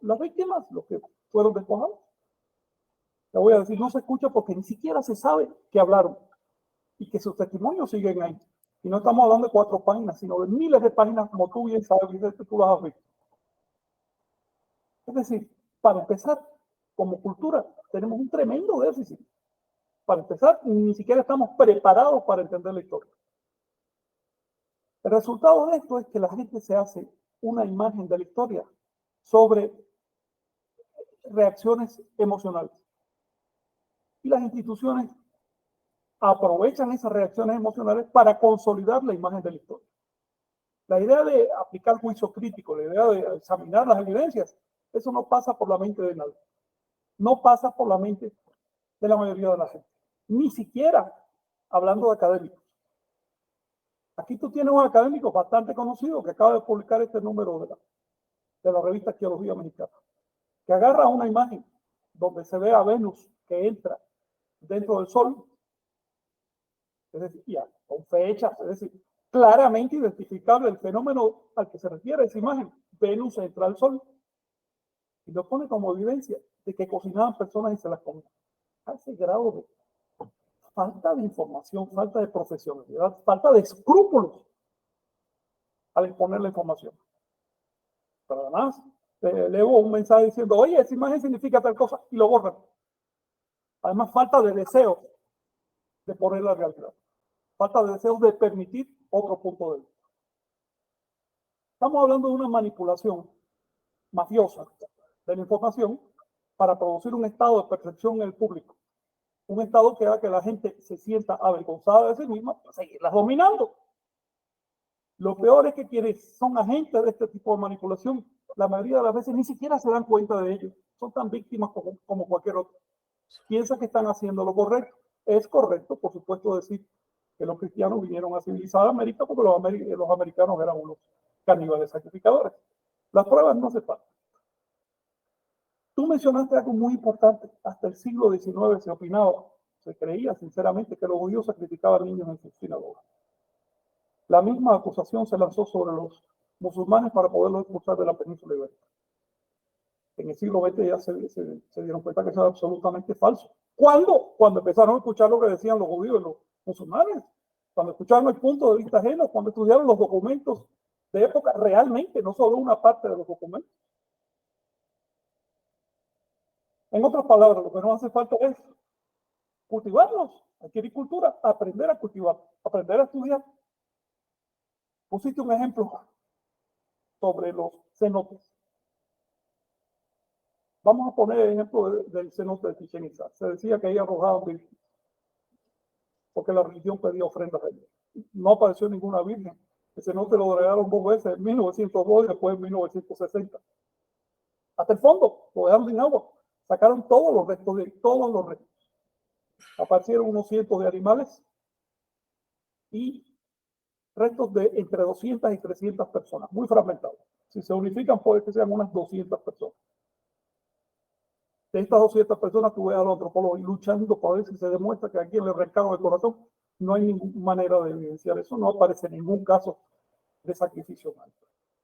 Las víctimas, los que fueron despojados. Le voy a decir, no se escucha porque ni siquiera se sabe que hablaron y que sus testimonios siguen ahí. Y no estamos hablando de 4 páginas, sino de miles de páginas, como tú bien sabes, Vicente, tú las has visto. Es decir, para empezar, como cultura, tenemos un tremendo déficit. Para empezar, ni siquiera estamos preparados para entender la historia. El resultado de esto es que la gente se hace una imagen de la historia sobre reacciones emocionales. Y las instituciones aprovechan esas reacciones emocionales para consolidar la imagen de la historia. La idea de aplicar juicio crítico, la idea de examinar las evidencias, eso no pasa por la mente de nadie. No pasa por la mente de la mayoría de la gente. Ni siquiera hablando de académicos. Aquí tú tienes un académico bastante conocido que acaba de publicar este número de la revista Arqueología Mexicana, que agarra una imagen donde se ve a Venus que entra dentro del Sol, es decir, ya, con fechas, es decir, claramente identificable el fenómeno al que se refiere esa imagen. Venus entra al Sol y lo pone como evidencia de que cocinaban personas y se las comían. A ese grado de falta de información, falta de profesionalidad, falta de escrúpulos al exponer la información. Pero además, leo un mensaje diciendo, oye, esa imagen significa tal cosa, y lo borran. Además, falta de deseo de poner la realidad. Falta de deseo de permitir otro punto de vista. Estamos hablando de una manipulación mafiosa de la información para producir un estado de percepción en el público. Un estado que haga que la gente se sienta avergonzada de sí misma para seguirlas dominando. Lo peor es que quienes son agentes de este tipo de manipulación, la mayoría de las veces ni siquiera se dan cuenta de ello. Son tan víctimas como cualquier otro. Piensa que están haciendo lo correcto. Es correcto, por supuesto, decir que los cristianos vinieron a civilizar a América porque los americanos eran unos caníbales sacrificadores. Las pruebas no se faltan. Tú mencionaste algo muy importante. Hasta el siglo XIX se opinaba, se creía sinceramente que los judíos sacrificaban niños en sus sinagogas. La misma acusación se lanzó sobre los musulmanes para poderlos expulsar de la península ibérica. En el siglo XX ya se dieron cuenta que eso era absolutamente falso. ¿Cuándo? Cuando empezaron a escuchar lo que decían los judíos y los musulmanes. Cuando escucharon el punto de vista ajeno, cuando estudiaron los documentos de época realmente, no solo una parte de los documentos. En otras palabras, lo que nos hace falta es cultivarlos, adquirir cultura, aprender a cultivar, aprender a estudiar. Pusiste un ejemplo sobre los cenotes. Vamos a poner el ejemplo del cenote de Chichén Itzá. Se decía que ahí arrojaban virgen, porque la religión pedía ofrendas a ellos. No apareció ninguna virgen. El cenote lo agregaron 2 veces, en 1902 y después en 1960. Hasta el fondo, lo dejaron sin agua. Sacaron todos los restos. Aparecieron unos cientos de animales y restos de entre 200 y 300 personas, muy fragmentados. Si se unifican, puede que sean unas 200 personas. De estas 200 personas, tú ves a los antropólogos luchando para ver si se demuestra que a quien le arrancaron el corazón. No hay ninguna manera de evidenciar eso, no aparece ningún caso de sacrificio humano.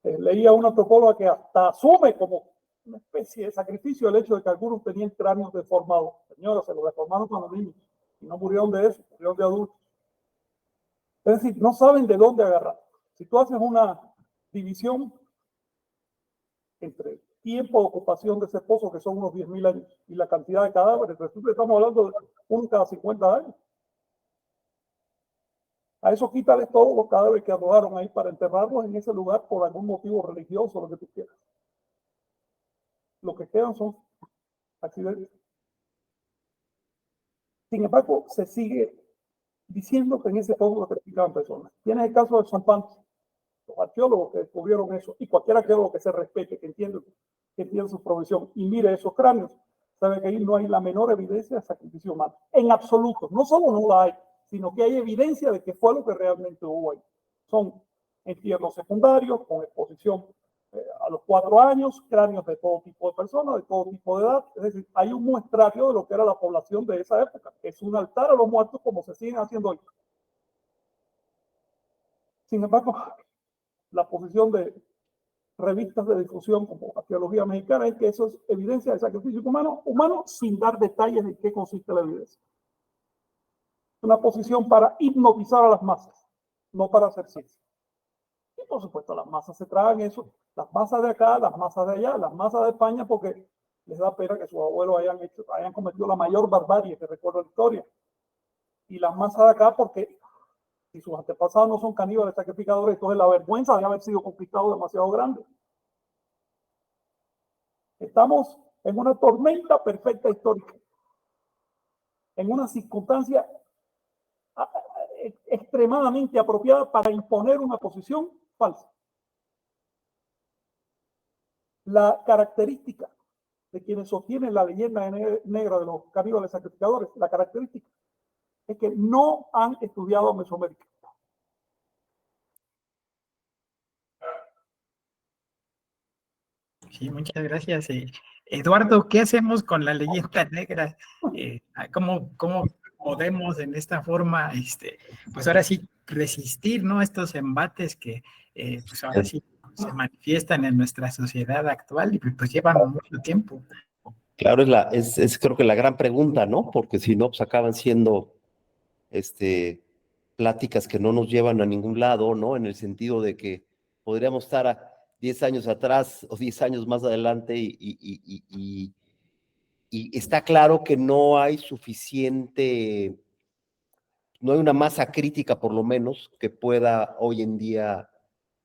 Leía una antropóloga que hasta asume como una especie de sacrificio el hecho de que algunos tenían cráneos deformados. Señora, se lo deformaron cuando niños y no murieron de eso, murieron de adultos. Es decir, no saben de dónde agarrar. Si tú haces una división entre tiempo de ocupación de ese pozo, que son unos 10.000 años, y la cantidad de cadáveres, resulta que estamos hablando de uno cada 50 años. A eso quítale todos los cadáveres que arrojaron ahí para enterrarlos en ese lugar por algún motivo religioso, lo que tú quieras. Lo que quedan son accidentes. Sin embargo, se sigue diciendo que en ese pozo se sacrificaban personas. Tienes el caso de San Pancho, los arqueólogos que descubrieron eso, y cualquier arqueólogo que se respete, que entiende su profesión, y mire esos cráneos, sabe que ahí no hay la menor evidencia de sacrificio humano. En absoluto. No solo no la hay, sino que hay evidencia de que fue lo que realmente hubo ahí. Son entierros secundarios, con exposición a los 4 años, cráneos de todo tipo de personas, de todo tipo de edad. Es decir, hay un muestrario de lo que era la población de esa época. Es un altar a los muertos como se siguen haciendo hoy. Sin embargo, la posición de revistas de difusión como Arqueología Mexicana es que eso es evidencia de sacrificio humano sin dar detalles de qué consiste la evidencia. Una posición para hipnotizar a las masas, no para hacer ciencia. Y por supuesto las masas se tragan eso, las masas de acá, las masas de allá, las masas de España, porque les da pena que sus abuelos hayan cometido la mayor barbarie que recuerda la historia. Y las masas de acá porque si sus antepasados no son caníbales sacrificadores, entonces la vergüenza de haber sido conquistado demasiado grande. Estamos en una tormenta perfecta histórica, en una circunstancia extremadamente apropiada para imponer una posición falsa. La característica de quienes sostienen la leyenda negra de los caníbales sacrificadores, la característica es que no han estudiado Mesoamérica. Sí, muchas gracias. Eduardo, ¿qué hacemos con la leyenda negra? ¿Cómo podemos en esta forma, pues ahora sí, resistir, ¿no? Estos embates que pues ahora sí se manifiestan en nuestra sociedad actual y pues llevan mucho tiempo. Claro, es creo que la gran pregunta, ¿no? Porque si no, pues acaban siendo pláticas que no nos llevan a ningún lado, ¿no? En el sentido de que podríamos estar a 10 años atrás o 10 años más adelante y está claro que no hay suficiente, no hay una masa crítica por lo menos que pueda hoy en día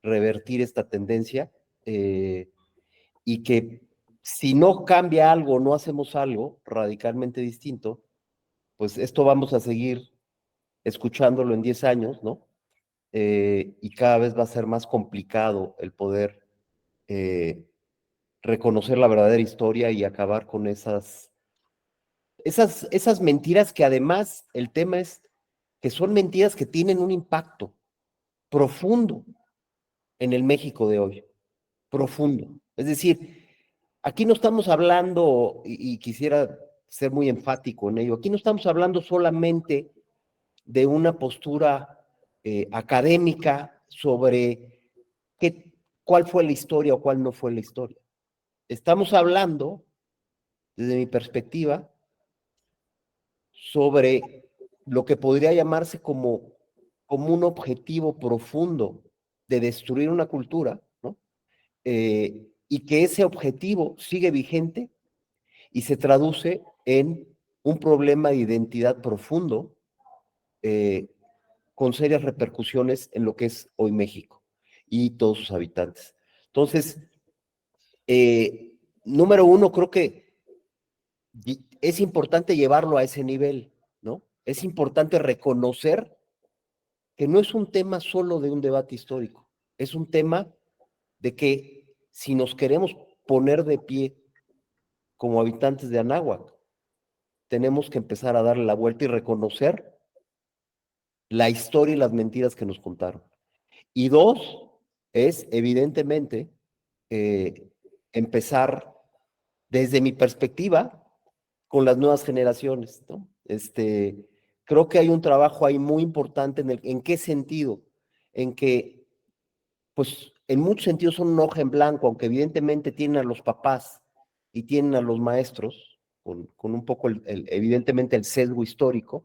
revertir esta tendencia y que si no cambia algo, no hacemos algo radicalmente distinto, pues esto vamos a seguir escuchándolo en 10 años, ¿no? Y cada vez va a ser más complicado el poder reconocer la verdadera historia y acabar con esas mentiras que además el tema es que son mentiras que tienen un impacto profundo en el México de hoy, profundo. Es decir, aquí no estamos hablando, y quisiera ser muy enfático en ello, aquí no estamos hablando solamente de una postura académica sobre cuál fue la historia o cuál no fue la historia. Estamos hablando, desde mi perspectiva, sobre lo que podría llamarse como un objetivo profundo de destruir una cultura, ¿no? Y que ese objetivo sigue vigente y se traduce en un problema de identidad profundo con serias repercusiones en lo que es hoy México y todos sus habitantes. Entonces, número uno, creo que es importante llevarlo a ese nivel, ¿no? Es importante reconocer que no es un tema solo de un debate histórico, es un tema de que si nos queremos poner de pie como habitantes de Anáhuac, tenemos que empezar a darle la vuelta y reconocer la historia y las mentiras que nos contaron. Y dos, es evidentemente empezar desde mi perspectiva con las nuevas generaciones, ¿no? Creo que hay un trabajo ahí muy importante ¿en qué sentido? En que, pues, en muchos sentidos son un hoja en blanco, aunque evidentemente tienen a los papás y tienen a los maestros, con un poco, evidentemente, el sesgo histórico.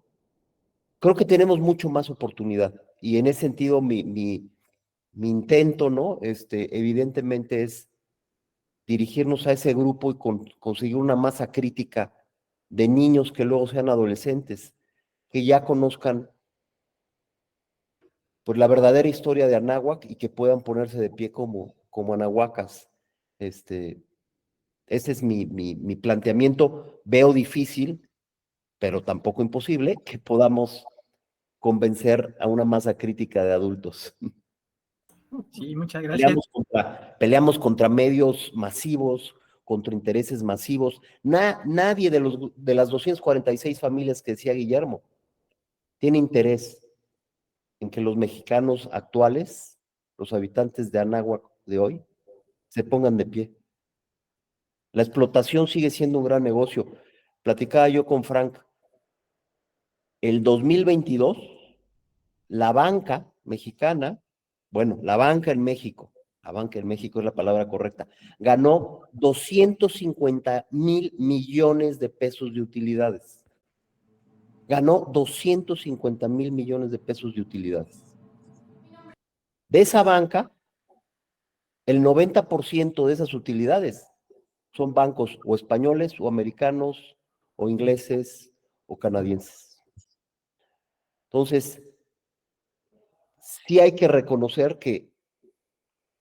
Creo que tenemos mucho más oportunidad, y en ese sentido mi intento, ¿no? Evidentemente es dirigirnos a ese grupo y conseguir una masa crítica de niños que luego sean adolescentes, que ya conozcan pues la verdadera historia de Anáhuac y que puedan ponerse de pie como anahuacas. Ese es mi planteamiento. Veo difícil, pero tampoco imposible, que podamos convencer a una masa crítica de adultos. Sí, muchas gracias. Peleamos contra medios masivos, contra intereses masivos. Nadie de las 246 familias que decía Guillermo tiene interés en que los mexicanos actuales, los habitantes de Anáhuac de hoy, se pongan de pie. La explotación sigue siendo un gran negocio. Platicaba yo con Frank, el 2022, la banca mexicana, bueno, la banca en México es la palabra correcta, ganó 250,000 millones de pesos de utilidades. Ganó 250,000 millones de pesos de utilidades. De esa banca, el 90% de esas utilidades son bancos o españoles o americanos o ingleses o canadienses. Entonces, sí hay que reconocer que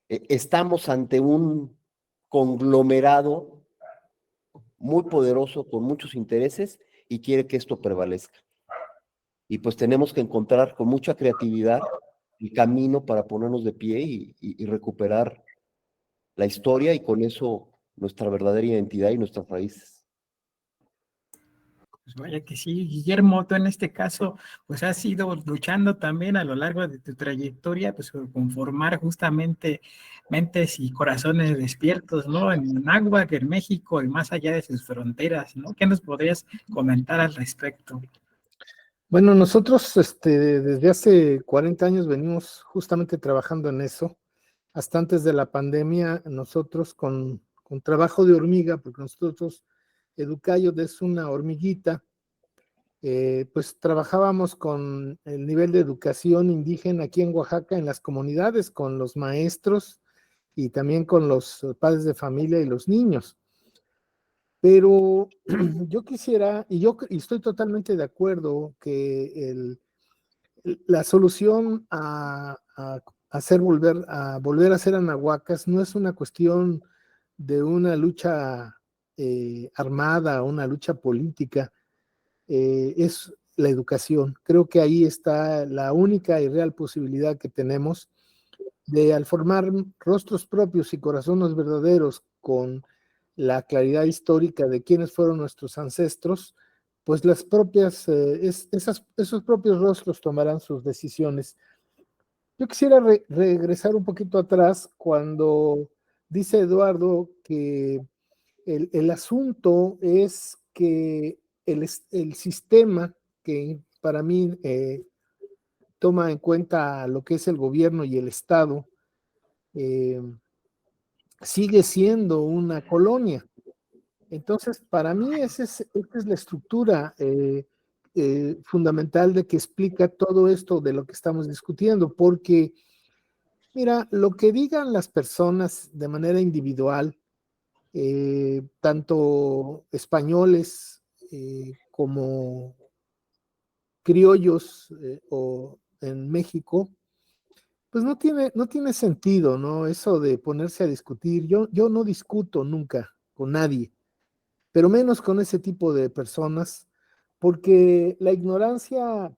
estamos ante un conglomerado muy poderoso con muchos intereses y quiere que esto prevalezca. Y pues tenemos que encontrar con mucha creatividad el camino para ponernos de pie y recuperar la historia y con eso nuestra verdadera identidad y nuestras raíces. Pues vaya que sí, Guillermo, tú en este caso, pues has ido luchando también a lo largo de tu trayectoria, pues con formar justamente mentes y corazones despiertos, ¿no? En Anáhuac, en México y más allá de sus fronteras, ¿no? ¿Qué nos podrías comentar al respecto? Bueno, nosotros desde hace 40 años venimos justamente trabajando en eso. Hasta antes de la pandemia, nosotros con trabajo de hormiga, porque nosotros, Educayo es una hormiguita, pues trabajábamos con el nivel de educación indígena aquí en Oaxaca, en las comunidades, con los maestros y también con los padres de familia y los niños. Pero yo quisiera, y estoy totalmente de acuerdo que la solución a volver a ser anahuacas no es una cuestión de una lucha armada, una lucha política, es la educación. Creo que ahí está la única y real posibilidad que tenemos de, al formar rostros propios y corazones verdaderos con la claridad histórica de quiénes fueron nuestros ancestros, pues las propias, esos propios rostros tomarán sus decisiones. Yo quisiera regresar un poquito atrás cuando dice Eduardo que el asunto es que el sistema que para mí toma en cuenta lo que es el gobierno y el Estado, sigue siendo una colonia. Entonces, para mí esa es la estructura fundamental de que explica todo esto de lo que estamos discutiendo, porque, mira, lo que digan las personas de manera individual, tanto españoles como criollos o en México, pues no tiene sentido, ¿no? Eso de ponerse a discutir. Yo no discuto nunca con nadie, pero menos con ese tipo de personas, porque la ignorancia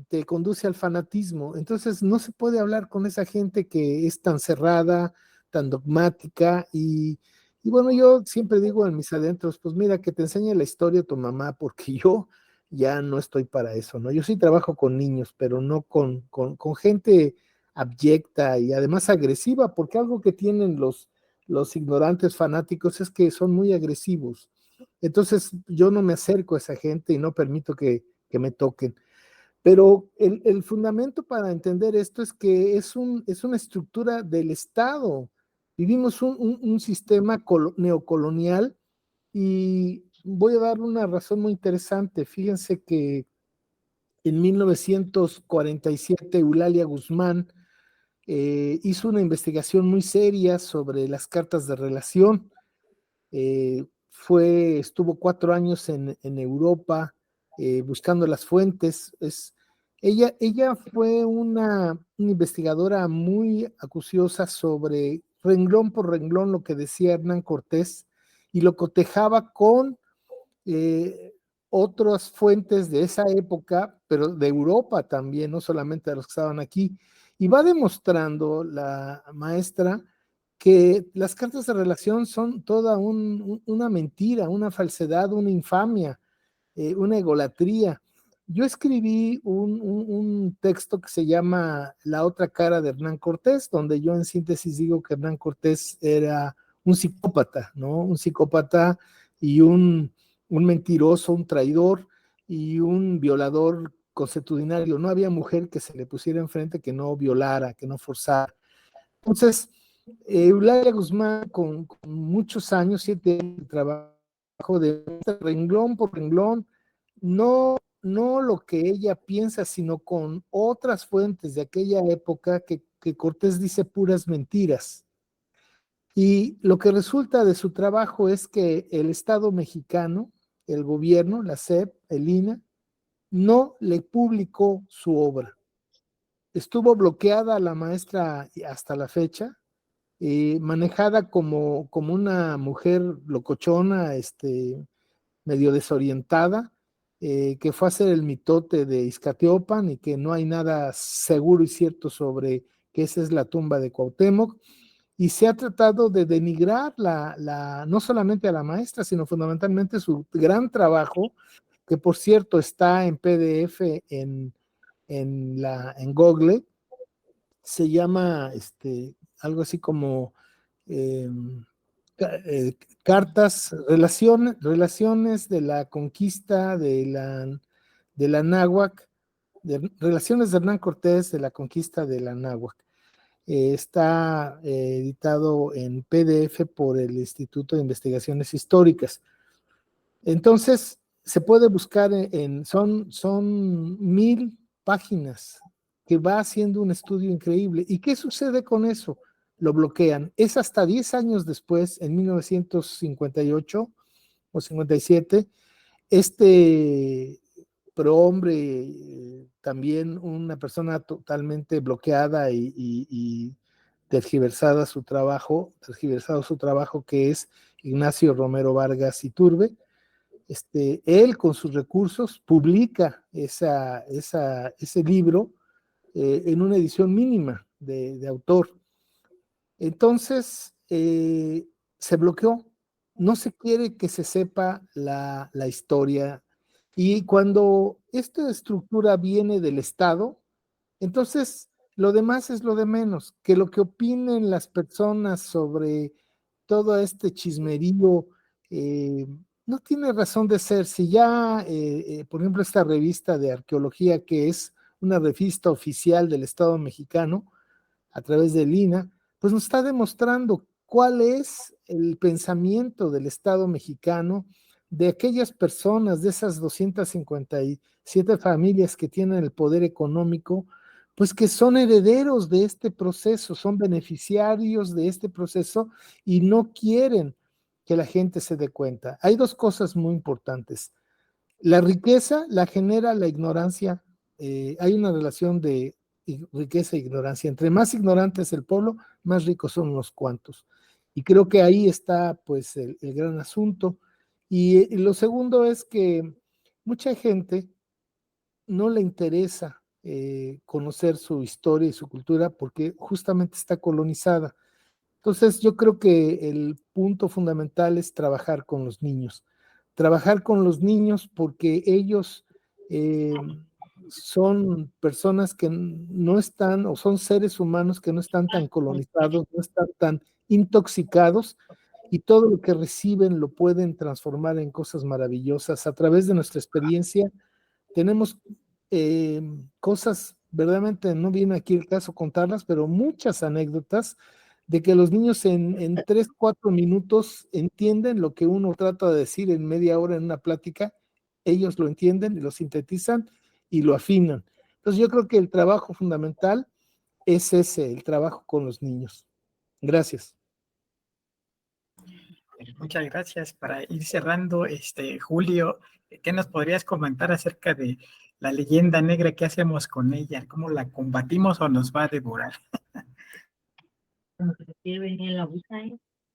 te conduce al fanatismo. Entonces no se puede hablar con esa gente que es tan cerrada, tan dogmática y bueno, yo siempre digo en mis adentros, pues mira, que te enseñe la historia tu mamá, porque yo ya no estoy para eso, ¿no? Yo sí trabajo con niños, pero no con gente abyecta y además agresiva, porque algo que tienen los ignorantes fanáticos es que son muy agresivos. Entonces yo no me acerco a esa gente y no permito que me toquen. Pero el fundamento para entender esto es que es una estructura del Estado. Vivimos un sistema neocolonial y voy a dar una razón muy interesante. Fíjense que en 1947 Eulalia Guzmán hizo una investigación muy seria sobre las cartas de relación. Estuvo 4 años en Europa buscando las fuentes. Ella fue una investigadora muy acuciosa sobre renglón por renglón lo que decía Hernán Cortés y lo cotejaba con eh, otras fuentes de esa época, pero de Europa también, no solamente de los que estaban aquí. Y va demostrando la maestra que las cartas de relación son toda una mentira, una falsedad, una infamia, una egolatría. Yo escribí un texto que se llama La otra cara de Hernán Cortés, donde yo en síntesis digo que Hernán Cortés era un psicópata, ¿no? Un psicópata y un mentiroso, un traidor y un violador consuetudinario. No había mujer que se le pusiera enfrente que no violara, que no forzara. Entonces, Eulalia Guzmán, con muchos años, 7 años de trabajo, de renglón por renglón, no lo que ella piensa, sino con otras fuentes de aquella época que Cortés dice puras mentiras. Y lo que resulta de su trabajo es que el Estado mexicano, el gobierno, la SEP, el INA, no le publicó su obra. Estuvo bloqueada la maestra hasta la fecha, manejada como una mujer locochona, medio desorientada, que fue a hacer el mitote de Izcatiopan y que no hay nada seguro y cierto sobre que esa es la tumba de Cuauhtémoc. Y se ha tratado de denigrar no solamente a la maestra, sino fundamentalmente su gran trabajo, que por cierto está en PDF en Google. Se llama algo así como eh, cartas, relaciones de la conquista de la náhuac, relaciones de Hernán Cortés de la conquista de la náhuac. Está editado en PDF por el Instituto de Investigaciones Históricas. Entonces, se puede buscar son 1000 páginas que va haciendo un estudio increíble. ¿Y qué sucede con eso? Lo bloquean. Es hasta 10 años después, en 1958 o 57, prohombre, también una persona totalmente bloqueada y tergiversado su trabajo, que es Ignacio Romero Vargas Iturbe. Él con sus recursos publica ese libro en una edición mínima de autor. Entonces, se bloqueó. No se quiere que se sepa la historia. Y cuando esta estructura viene del Estado, entonces lo demás es lo de menos. Que lo que opinen las personas sobre todo este chismerío no tiene razón de ser. Si ya, por ejemplo, esta revista de arqueología, que es una revista oficial del Estado mexicano, a través del INAH, pues nos está demostrando cuál es el pensamiento del Estado mexicano, de aquellas personas, de esas 257 familias que tienen el poder económico, pues que son herederos de este proceso, son beneficiarios de este proceso y no quieren que la gente se dé cuenta. Hay dos cosas muy importantes. La riqueza la genera la ignorancia. Hay una relación de riqueza e ignorancia. Entre más ignorante es el pueblo, más ricos son unos cuantos. Y creo que ahí está pues el gran asunto. Y lo segundo es que mucha gente no le interesa conocer su historia y su cultura porque justamente está colonizada. Entonces yo creo que el punto fundamental es trabajar con los niños porque ellos son personas que no están, o son seres humanos que no están tan colonizados, no están tan intoxicados, y todo lo que reciben lo pueden transformar en cosas maravillosas. A través de nuestra experiencia tenemos cosas, verdaderamente no viene aquí el caso contarlas, pero muchas anécdotas de que los niños en 3, 4 minutos entienden lo que uno trata de decir en media hora en una plática. Ellos lo entienden y lo sintetizan y lo afinan. Entonces yo creo que el trabajo fundamental es ese, el trabajo con los niños. Gracias. Muchas gracias. Para ir cerrando, Julio, ¿qué nos podrías comentar acerca de la leyenda negra? ¿Qué hacemos con ella? ¿Cómo la combatimos o nos va a devorar?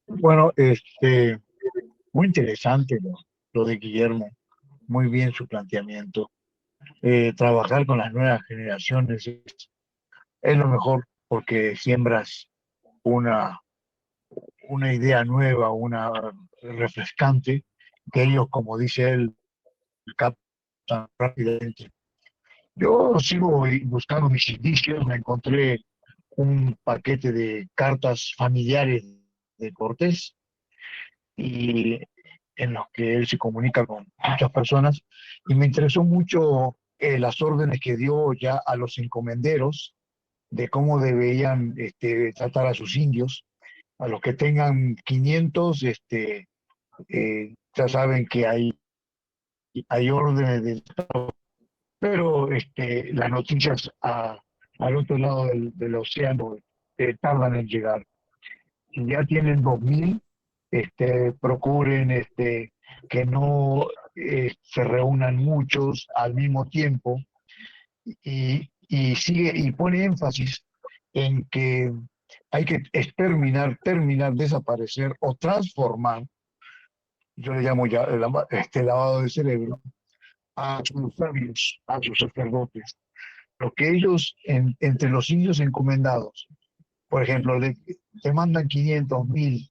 Bueno, muy interesante lo de Guillermo, muy bien su planteamiento. Trabajar con las nuevas generaciones es lo mejor porque siembras una, una idea nueva, una refrescante, que ellos, como dice él, captan rápidamente. Yo sigo buscando mis indicios, me encontré un paquete de cartas familiares de Cortés y en los que él se comunica con muchas personas y me interesó mucho las órdenes que dio ya a los encomenderos de cómo debían tratar a sus indios, a los que tengan 500, ya saben que hay órdenes de... Pero las noticias al otro lado del océano tardan en llegar. Si ya tienen 2000, procuren que no se reúnan muchos al mismo tiempo y sigue y pone énfasis en que hay que terminar, desaparecer o transformar, yo le llamo ya lavado de cerebro, a sus sabios, a sus sacerdotes. Lo que ellos, entre los indios encomendados, por ejemplo, te mandan 500, 1000,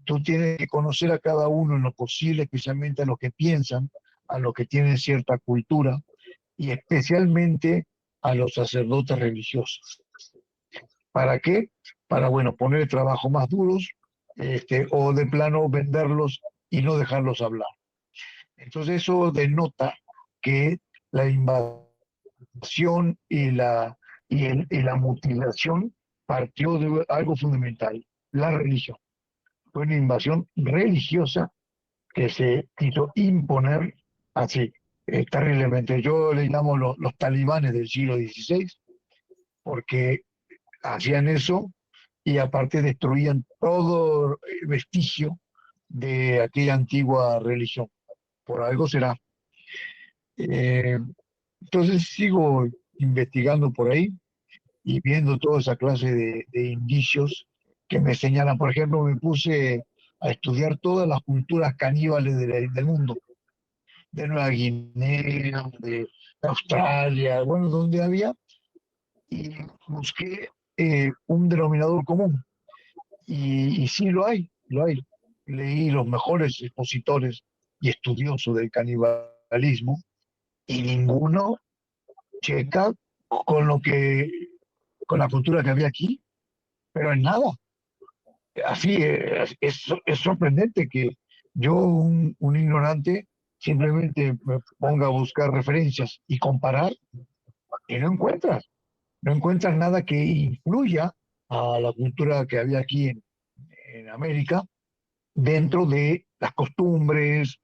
tú tienes que conocer a cada uno en lo posible, especialmente a los que piensan, a los que tienen cierta cultura, y especialmente a los sacerdotes religiosos. ¿Para qué? Para, bueno, poner trabajo más duros, o de plano venderlos y no dejarlos hablar. Entonces eso denota que la invasión y la mutilación partió de algo fundamental, la religión. Fue una invasión religiosa que se quiso imponer así, terriblemente. Yo le llamo los talibanes del siglo XVI, porque hacían eso y aparte destruían todo vestigio de aquella antigua religión. Por algo será. Eh, entonces sigo investigando por ahí y viendo toda esa clase de indicios que me señalan. Por ejemplo, me puse a estudiar todas las culturas caníbales del mundo, de Nueva Guinea, de Australia, bueno, donde había, y busqué un denominador común. Y sí lo hay, lo hay. Leí los mejores expositores y estudiosos del canibalismo y ninguno checa con lo que, con la cultura que había aquí, pero en nada. Así es sorprendente que yo, un ignorante, simplemente me ponga a buscar referencias y comparar y no encuentras nada que influya a la cultura que había aquí en América dentro de las costumbres,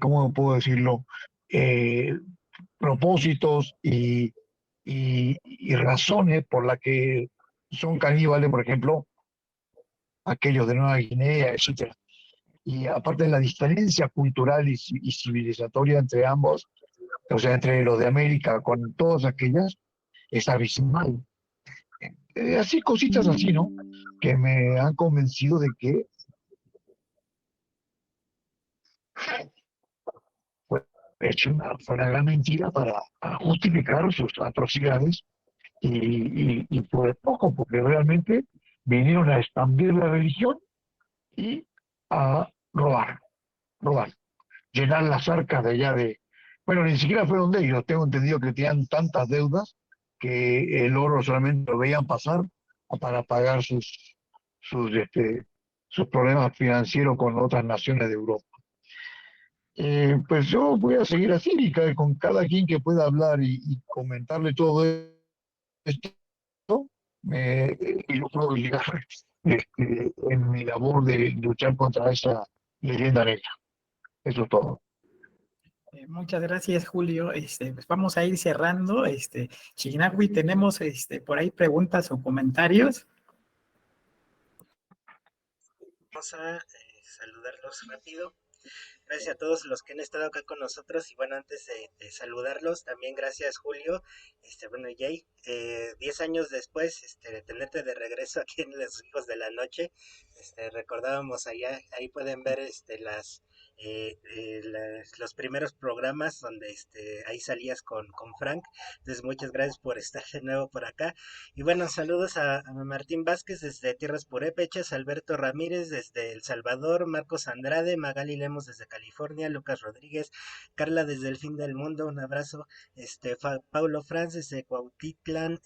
¿cómo puedo decirlo? Eh, Propósitos y razones por las que son caníbales, por ejemplo, aquellos de Nueva Guinea, etcétera. Y aparte de la diferencia cultural y civilizatoria entre ambos, o sea, entre los de América con todas aquellas, es abismal. Así cositas así, ¿no? Que me han convencido de que fue hecho fue una gran mentira para justificar sus atrocidades y fue poco, porque realmente vinieron a expandir la religión y a robar, llenar las arcas de allá de... Bueno, ni siquiera fueron de ellos, tengo entendido que tenían tantas deudas que el oro solamente lo veían pasar para pagar sus problemas financieros con otras naciones de Europa. Pues yo voy a seguir así, con cada quien que pueda hablar y comentarle todo esto, y lo puedo ligar en mi labor de luchar contra esa leyenda negra. Eso es todo. Muchas gracias, Julio. Pues vamos a ir cerrando. Chignahui, tenemos por ahí preguntas o comentarios. Vamos a saludarlos rápido. Gracias a todos los que han estado acá con nosotros y bueno, antes de saludarlos, también gracias Julio, bueno Jay, 10 años después, de tenerte de regreso aquí en Los Hijos de la Noche, recordábamos allá, ahí pueden ver los primeros programas donde ahí salías con Frank, entonces muchas gracias por estar de nuevo por acá, y bueno, saludos a Martín Vázquez desde Tierras Purépechas, Alberto Ramírez desde El Salvador, Marcos Andrade, Magali Lemos desde California, Lucas Rodríguez, Carla desde el fin del mundo, un abrazo, Paulo Franz desde Cuautitlán,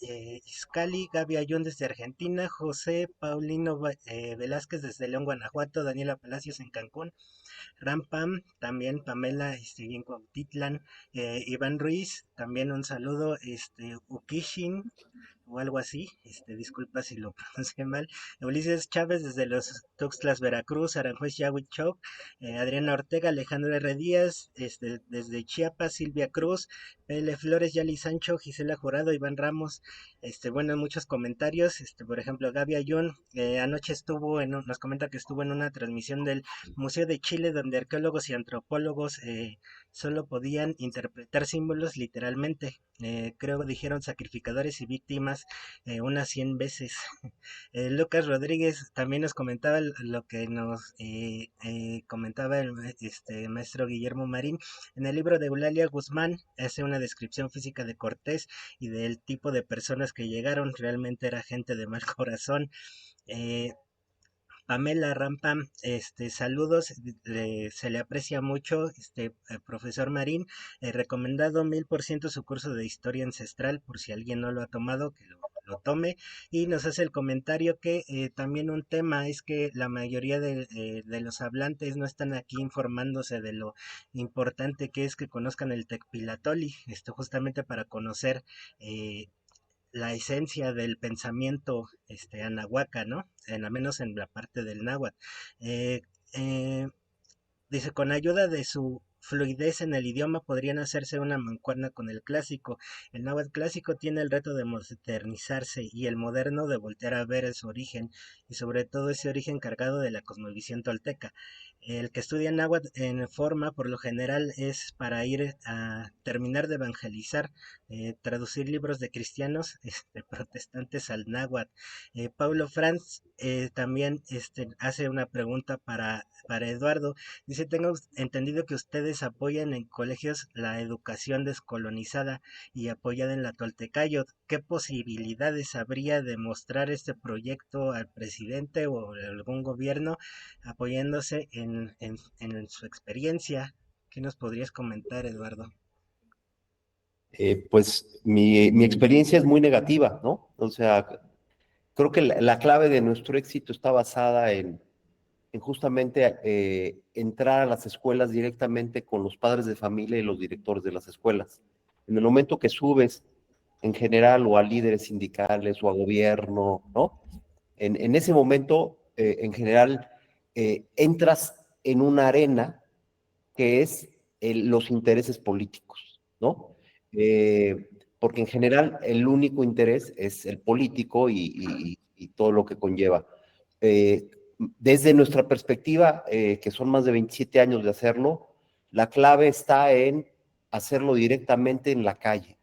Izcalli, Gaby Ayón desde Argentina, José Paulino Velázquez desde León, Guanajuato, Daniela Palacios en Cancún, Rampam, también Pamela, en Cuautitlán, Iván Ruiz, también un saludo, Ukishin, o algo así, disculpa si lo pronuncié mal, Ulises Chávez desde los Tuxtlas, Veracruz, Aranjuez, Yahuichok, Adriana Ortega, Alejandro R. Díaz, desde Chiapas, Silvia Cruz, PL Flores, Yali Sancho, Gisela Jurado, Iván Ramos, bueno, muchos comentarios, por ejemplo, Gaby Ayón, anoche nos comenta que estuvo en una transmisión del Museo de Chile donde arqueólogos y antropólogos solo podían interpretar símbolos literalmente, creo que dijeron sacrificadores y víctimas unas 100 veces. Lucas Rodríguez también nos comentaba lo que nos comentaba el maestro Guillermo Marín. En el libro de Eulalia Guzmán hace una descripción física de Cortés y del tipo de personas que llegaron. Realmente era gente de mal corazón. Pamela Rampam, saludos, se le aprecia mucho, profesor Marín, recomendado 1000% su curso de historia ancestral, por si alguien no lo ha tomado, que lo tome, y nos hace el comentario que también un tema es que la mayoría de los hablantes no están aquí informándose de lo importante que es que conozcan el Tecpilatoli, justamente para conocer la esencia del pensamiento anahuaca, ¿no? Al menos en la parte del náhuatl. Eh, eh, Dice, con ayuda de su fluidez en el idioma podrían hacerse una mancuerna con el clásico. El náhuatl clásico tiene el reto de modernizarse y el moderno de voltear a ver su origen y sobre todo ese origen cargado de la cosmovisión tolteca. El que estudia náhuatl en forma, por lo general, es para ir a terminar de evangelizar, traducir libros de cristianos, protestantes al náhuatl. Paulo Franz también hace una pregunta para Eduardo. Dice, tengo entendido que ustedes apoyan en colegios la educación descolonizada y apoyada en la Toltecayot. ¿Qué posibilidades habría de mostrar este proyecto al presidente o a algún gobierno apoyándose en su experiencia? ¿Qué nos podrías comentar, Eduardo? Pues mi experiencia es muy negativa, ¿no? O sea, creo que la clave de nuestro éxito está basada en justamente entrar a las escuelas directamente con los padres de familia y los directores de las escuelas. En el momento que subes en general o a líderes sindicales o a gobierno, ¿no? En ese momento, en general, entras en una arena que es los intereses políticos, ¿no? Porque en general el único interés es el político y todo lo que conlleva. Desde nuestra perspectiva, que son más de 27 años de hacerlo, la clave está en hacerlo directamente en la calle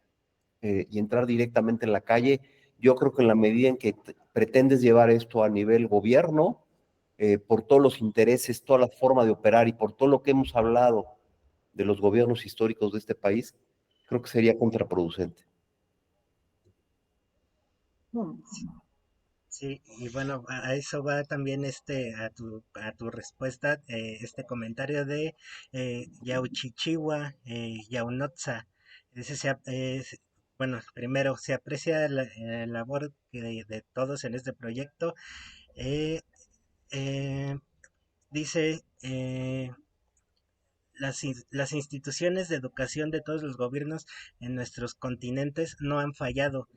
y entrar directamente en la calle. Yo creo que en la medida en que pretendes llevar esto a nivel gobierno, por todos los intereses, toda la forma de operar y por todo lo que hemos hablado de los gobiernos históricos de este país, creo que sería contraproducente. Sí, y bueno, a eso va también a tu respuesta, este comentario de Yauchichiwa, Yaunotza. Dice, bueno, primero, se aprecia la labor de todos en este proyecto. Eh, eh, dice, las instituciones de educación de todos los gobiernos en nuestros continentes no han fallado.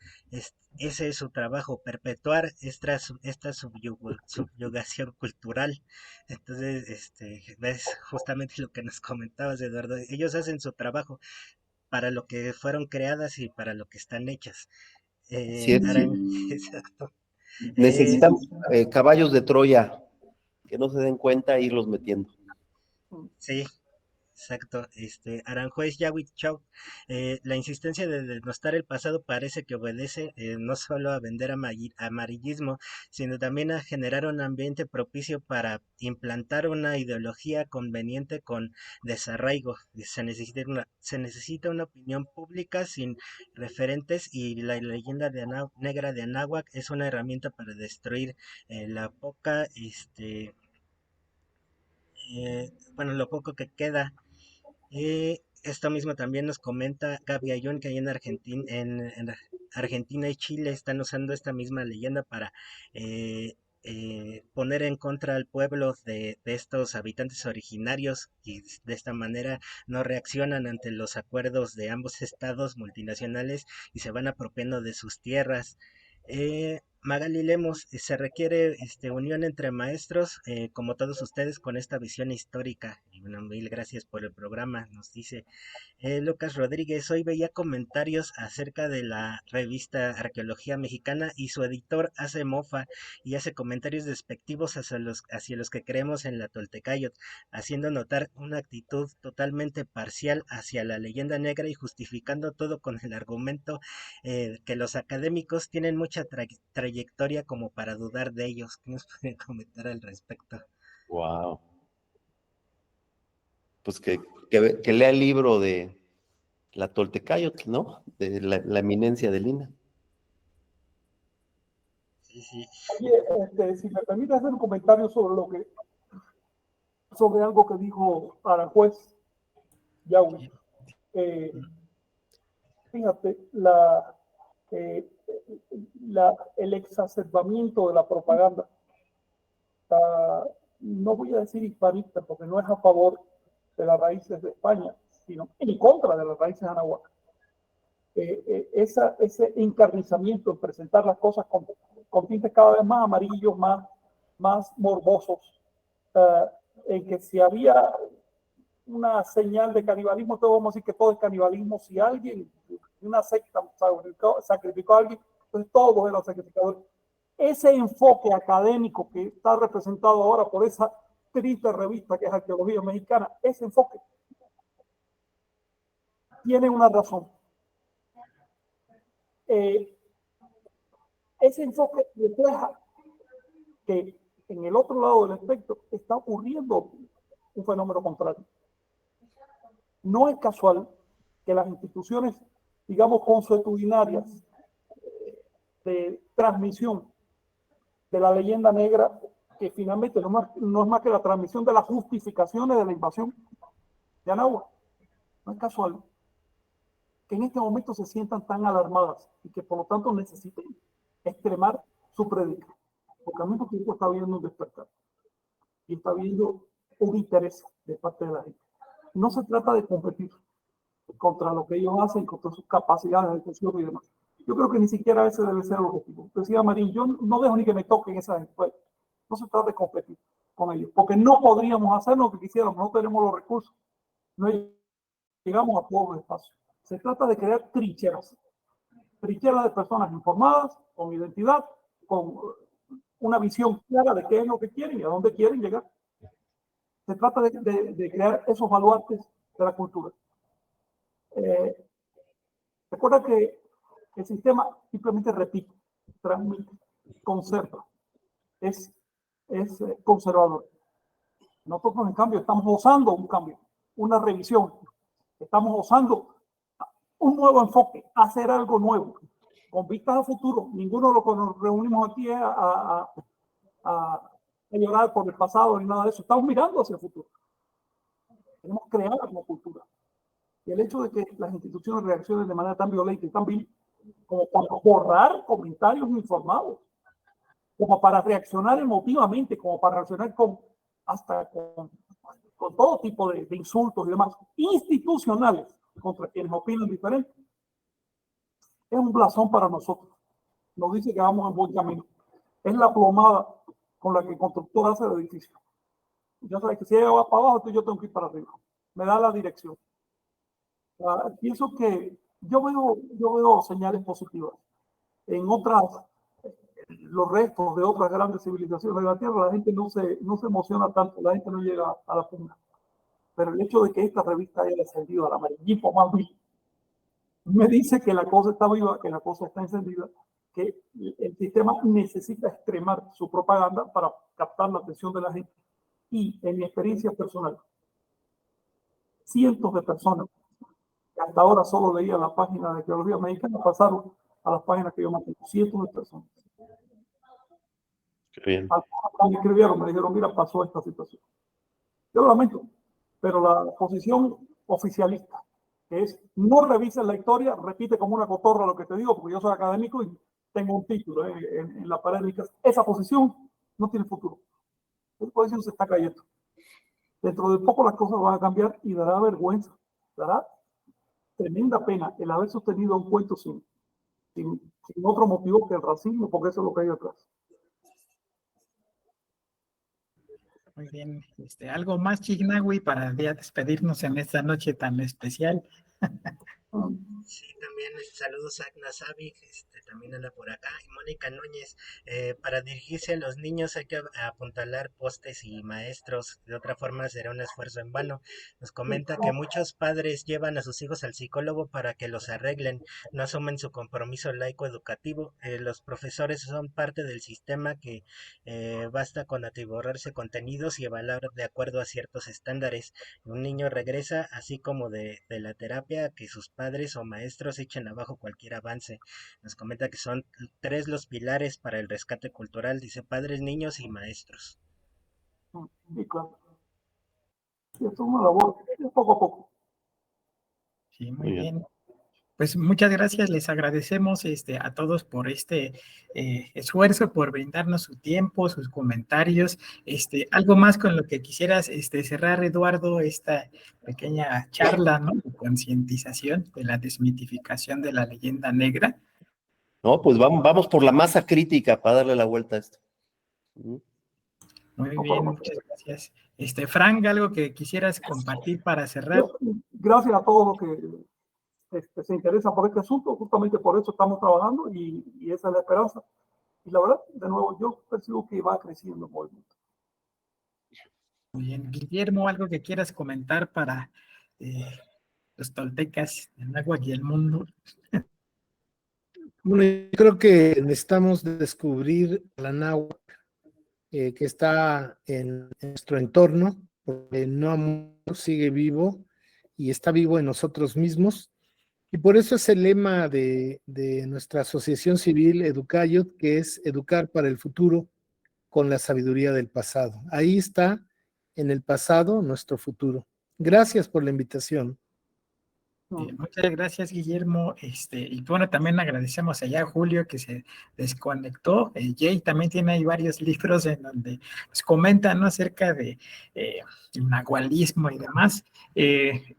Ese es su trabajo, perpetuar esta subyugación cultural. Entonces, ves justamente lo que nos comentabas, Eduardo. Ellos hacen su trabajo para lo que fueron creadas y para lo que están hechas. Sí, Exacto. necesitamos caballos de Troya que no se den cuenta e irlos metiendo. Sí, exacto, Aranjuez Yawit Chau, la insistencia de denostar el pasado parece que obedece no solo a vender amarillismo, sino también a generar un ambiente propicio para implantar una ideología conveniente con desarraigo. Se necesita una opinión pública sin referentes y la leyenda negra de Anáhuac es una herramienta para destruir la poca, bueno, lo poco que queda. Esto mismo también nos comenta Gaby Ayun, que ahí en Argentina y Chile están usando esta misma leyenda para poner en contra al pueblo de estos habitantes originarios y de esta manera no reaccionan ante los acuerdos de ambos estados multinacionales y se van apropiando de sus tierras. Magali Lemos, se requiere unión entre maestros, como todos ustedes, con esta visión histórica. Y bueno, mil gracias por el programa, nos dice Lucas Rodríguez. Hoy veía comentarios acerca de la revista Arqueología Mexicana y su editor hace mofa y hace comentarios despectivos hacia los que creemos en la Toltecayot, haciendo notar una actitud totalmente parcial hacia la leyenda negra y justificando todo con el argumento que los académicos tienen mucha trayectoria como para dudar de ellos. ¿Qué nos pueden comentar al respecto? Wow. Pues que lea el libro de la Toltecayotl, ¿no? De la eminencia de Lina. Sí, sí. Oye, si me permite hacer un comentario sobre algo que dijo Aranjuez Yaui. Fíjate, el exacerbamiento de la propaganda, no voy a decir hispanista, porque no es a favor de las raíces de España, sino en contra de las raíces anáhuacas. Ese encarnizamiento en presentar las cosas con tintes cada vez más amarillos, más morbosos, en que si había una señal de canibalismo, todos vamos a decir que todo es canibalismo. Si alguien, una secta sacrificó a alguien, entonces todos eran sacrificadores. Ese enfoque académico que está representado ahora por esa triste revista que es Arqueología Mexicana, ese enfoque tiene una razón. Ese enfoque refleja que en el otro lado del espectro está ocurriendo un fenómeno contrario. No es casual que las instituciones, digamos, consuetudinarias de transmisión de la leyenda negra, que finalmente no es más que la transmisión de las justificaciones de la invasión de Anáhuac, no es casual que en este momento se sientan tan alarmadas y que por lo tanto necesiten extremar su prédica, porque al mismo tiempo está habiendo un despertar y está habiendo un interés de parte de la gente. No se trata de competir contra lo que ellos hacen, contra sus capacidades de ejecución y demás. Yo creo que ni siquiera ese debe ser el objetivo. Decía Marín, yo no dejo ni que me toquen esas escuelas. No se trata de competir con ellos, porque no podríamos hacer lo que quisiéramos, no tenemos los recursos, no llegamos a todos los espacios. Se trata de crear trincheras de personas informadas, con identidad, con una visión clara de qué es lo que quieren y a dónde quieren llegar. Se trata de crear esos baluartes de la cultura. Recuerda que el sistema simplemente repite, transmite, conserva, es conservador. Nosotros, en cambio, estamos osando un cambio, una revisión. Estamos osando un nuevo enfoque, hacer algo nuevo, con vistas a futuro. Ninguno de los que nos reunimos aquí a llorar por el pasado ni nada de eso. Estamos mirando hacia el futuro. Queremos crear una cultura. Y el hecho de que las instituciones reaccionen de manera tan violenta y tan vil, como para borrar comentarios informados, como para reaccionar emotivamente, como para reaccionar con todo tipo de insultos y demás, institucionales contra quienes opinan diferente, es un blasón para nosotros. Nos dice que vamos en buen camino. Es la plomada con la que el constructor hace el edificio. Ya sabes que si ella va para abajo, entonces yo tengo que ir para arriba. Me da la dirección. Pienso que yo veo señales positivas. En otras, los restos de otras grandes civilizaciones de la Tierra, la gente no se emociona tanto, la gente no llega a la punta. Pero el hecho de que esta revista haya descendido al amarillismo más vil, me dice que la cosa está viva, que la cosa está encendida, que el sistema necesita extremar su propaganda para captar la atención de la gente. Y en mi experiencia personal, cientos de personas que hasta ahora solo leían la página de Arqueología Mexicana pasaron a las páginas que yo mantengo, cientos de personas. Qué bien. Me escribieron, me dijeron, mira, pasó esta situación. Yo lo lamento, pero la posición oficialista, que es no revises la historia, repite como una cotorra lo que te digo, porque yo soy académico y tengo un título en la pared de mi casa. Esa posición no tiene futuro. Esa posición se está cayendo. Dentro de poco las cosas van a cambiar y dará vergüenza, dará tremenda pena el haber sostenido un cuento sin otro motivo que el racismo, porque eso es lo que hay detrás. Muy bien. ¿Algo más, Chignahui, para ya despedirnos en esta noche tan especial? Sí, también saludos a Agna Savic, también anda por acá, y Mónica Núñez. Para dirigirse a los niños hay que apuntalar postes y maestros, de otra forma será un esfuerzo en vano. Nos comenta que muchos padres llevan a sus hijos al psicólogo para que los arreglen, no asumen su compromiso laico educativo. Los profesores son parte del sistema que basta con atiborrarse contenidos y evaluar de acuerdo a ciertos estándares. Un niño regresa así como de la terapia que sus padres o maestros echen abajo cualquier avance. Nos comenta que son 3 los pilares para el rescate cultural, dice padres, niños y maestros. Sí, claro. Sí, es una labor, poco a poco. Sí, muy bien. Pues muchas gracias, les agradecemos a todos por este esfuerzo, por brindarnos su tiempo, sus comentarios. Algo más con lo que quisieras cerrar, Eduardo, esta pequeña charla, ¿no?, de concientización de la desmitificación de la leyenda negra. No, pues vamos por la masa crítica para darle la vuelta a esto. Muy bien, muchas gracias. Frank, algo que quisieras compartir para cerrar. Gracias a todos los que se interesan por este asunto, justamente por eso estamos trabajando y esa es la esperanza. Y la verdad, de nuevo, yo percibo que va creciendo el movimiento. Muy bien, Guillermo, algo que quieras comentar para los toltecas, el náhuatl y el mundo. Bueno, yo creo que necesitamos descubrir la náhuatl que está en nuestro entorno, porque no sigue vivo y está vivo en nosotros mismos. Y por eso es el lema de nuestra asociación civil Educayot, que es educar para el futuro con la sabiduría del pasado. Ahí está, en el pasado, nuestro futuro. Gracias por la invitación. Muchas gracias, Guillermo. Y bueno, también agradecemos allá a Julio que se desconectó. Jay también tiene ahí varios libros en donde pues, comentan, ¿no?, acerca de el nahualismo y demás.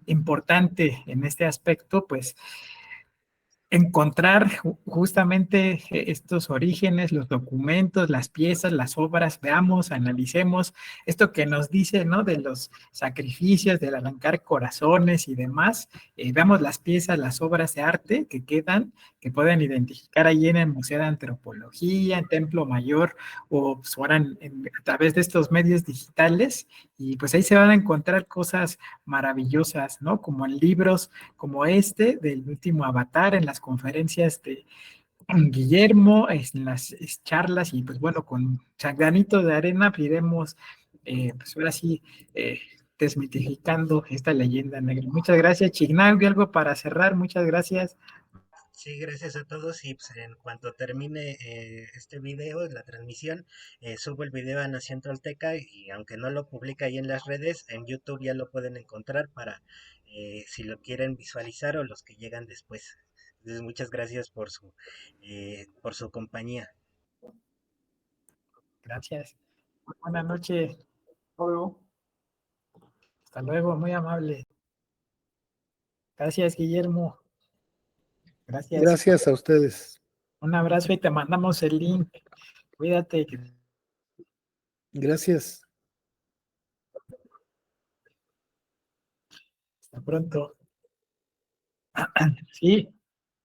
Importante en este aspecto, pues encontrar justamente estos orígenes, los documentos, las piezas, las obras, veamos, analicemos esto que nos dice, ¿no?, de los sacrificios, del arrancar corazones y demás. Veamos las piezas, las obras de arte que quedan, que pueden identificar ahí en el Museo de Antropología, en Templo Mayor, o pues, ahora a través de estos medios digitales, y pues ahí se van a encontrar cosas maravillosas, ¿no?, como en libros como este del último Avatar, en las conferencias de Guillermo, en las charlas, y pues bueno, con granito de arena iremos, pues ahora sí, desmitificando esta leyenda negra. Muchas gracias, Chignaui, algo para cerrar, muchas gracias. Sí, gracias a todos y pues, en cuanto termine este video, la transmisión, subo el video a Nación Tolteca y aunque no lo publica ahí en las redes, en YouTube ya lo pueden encontrar para si lo quieren visualizar o los que llegan después. Entonces, muchas gracias por su compañía. Gracias. Buenas noches. Hasta luego. Hasta luego, muy amable. Gracias, Guillermo. Gracias. Gracias a ustedes. Un abrazo y te mandamos el link. Cuídate. Gracias. Hasta pronto. Sí.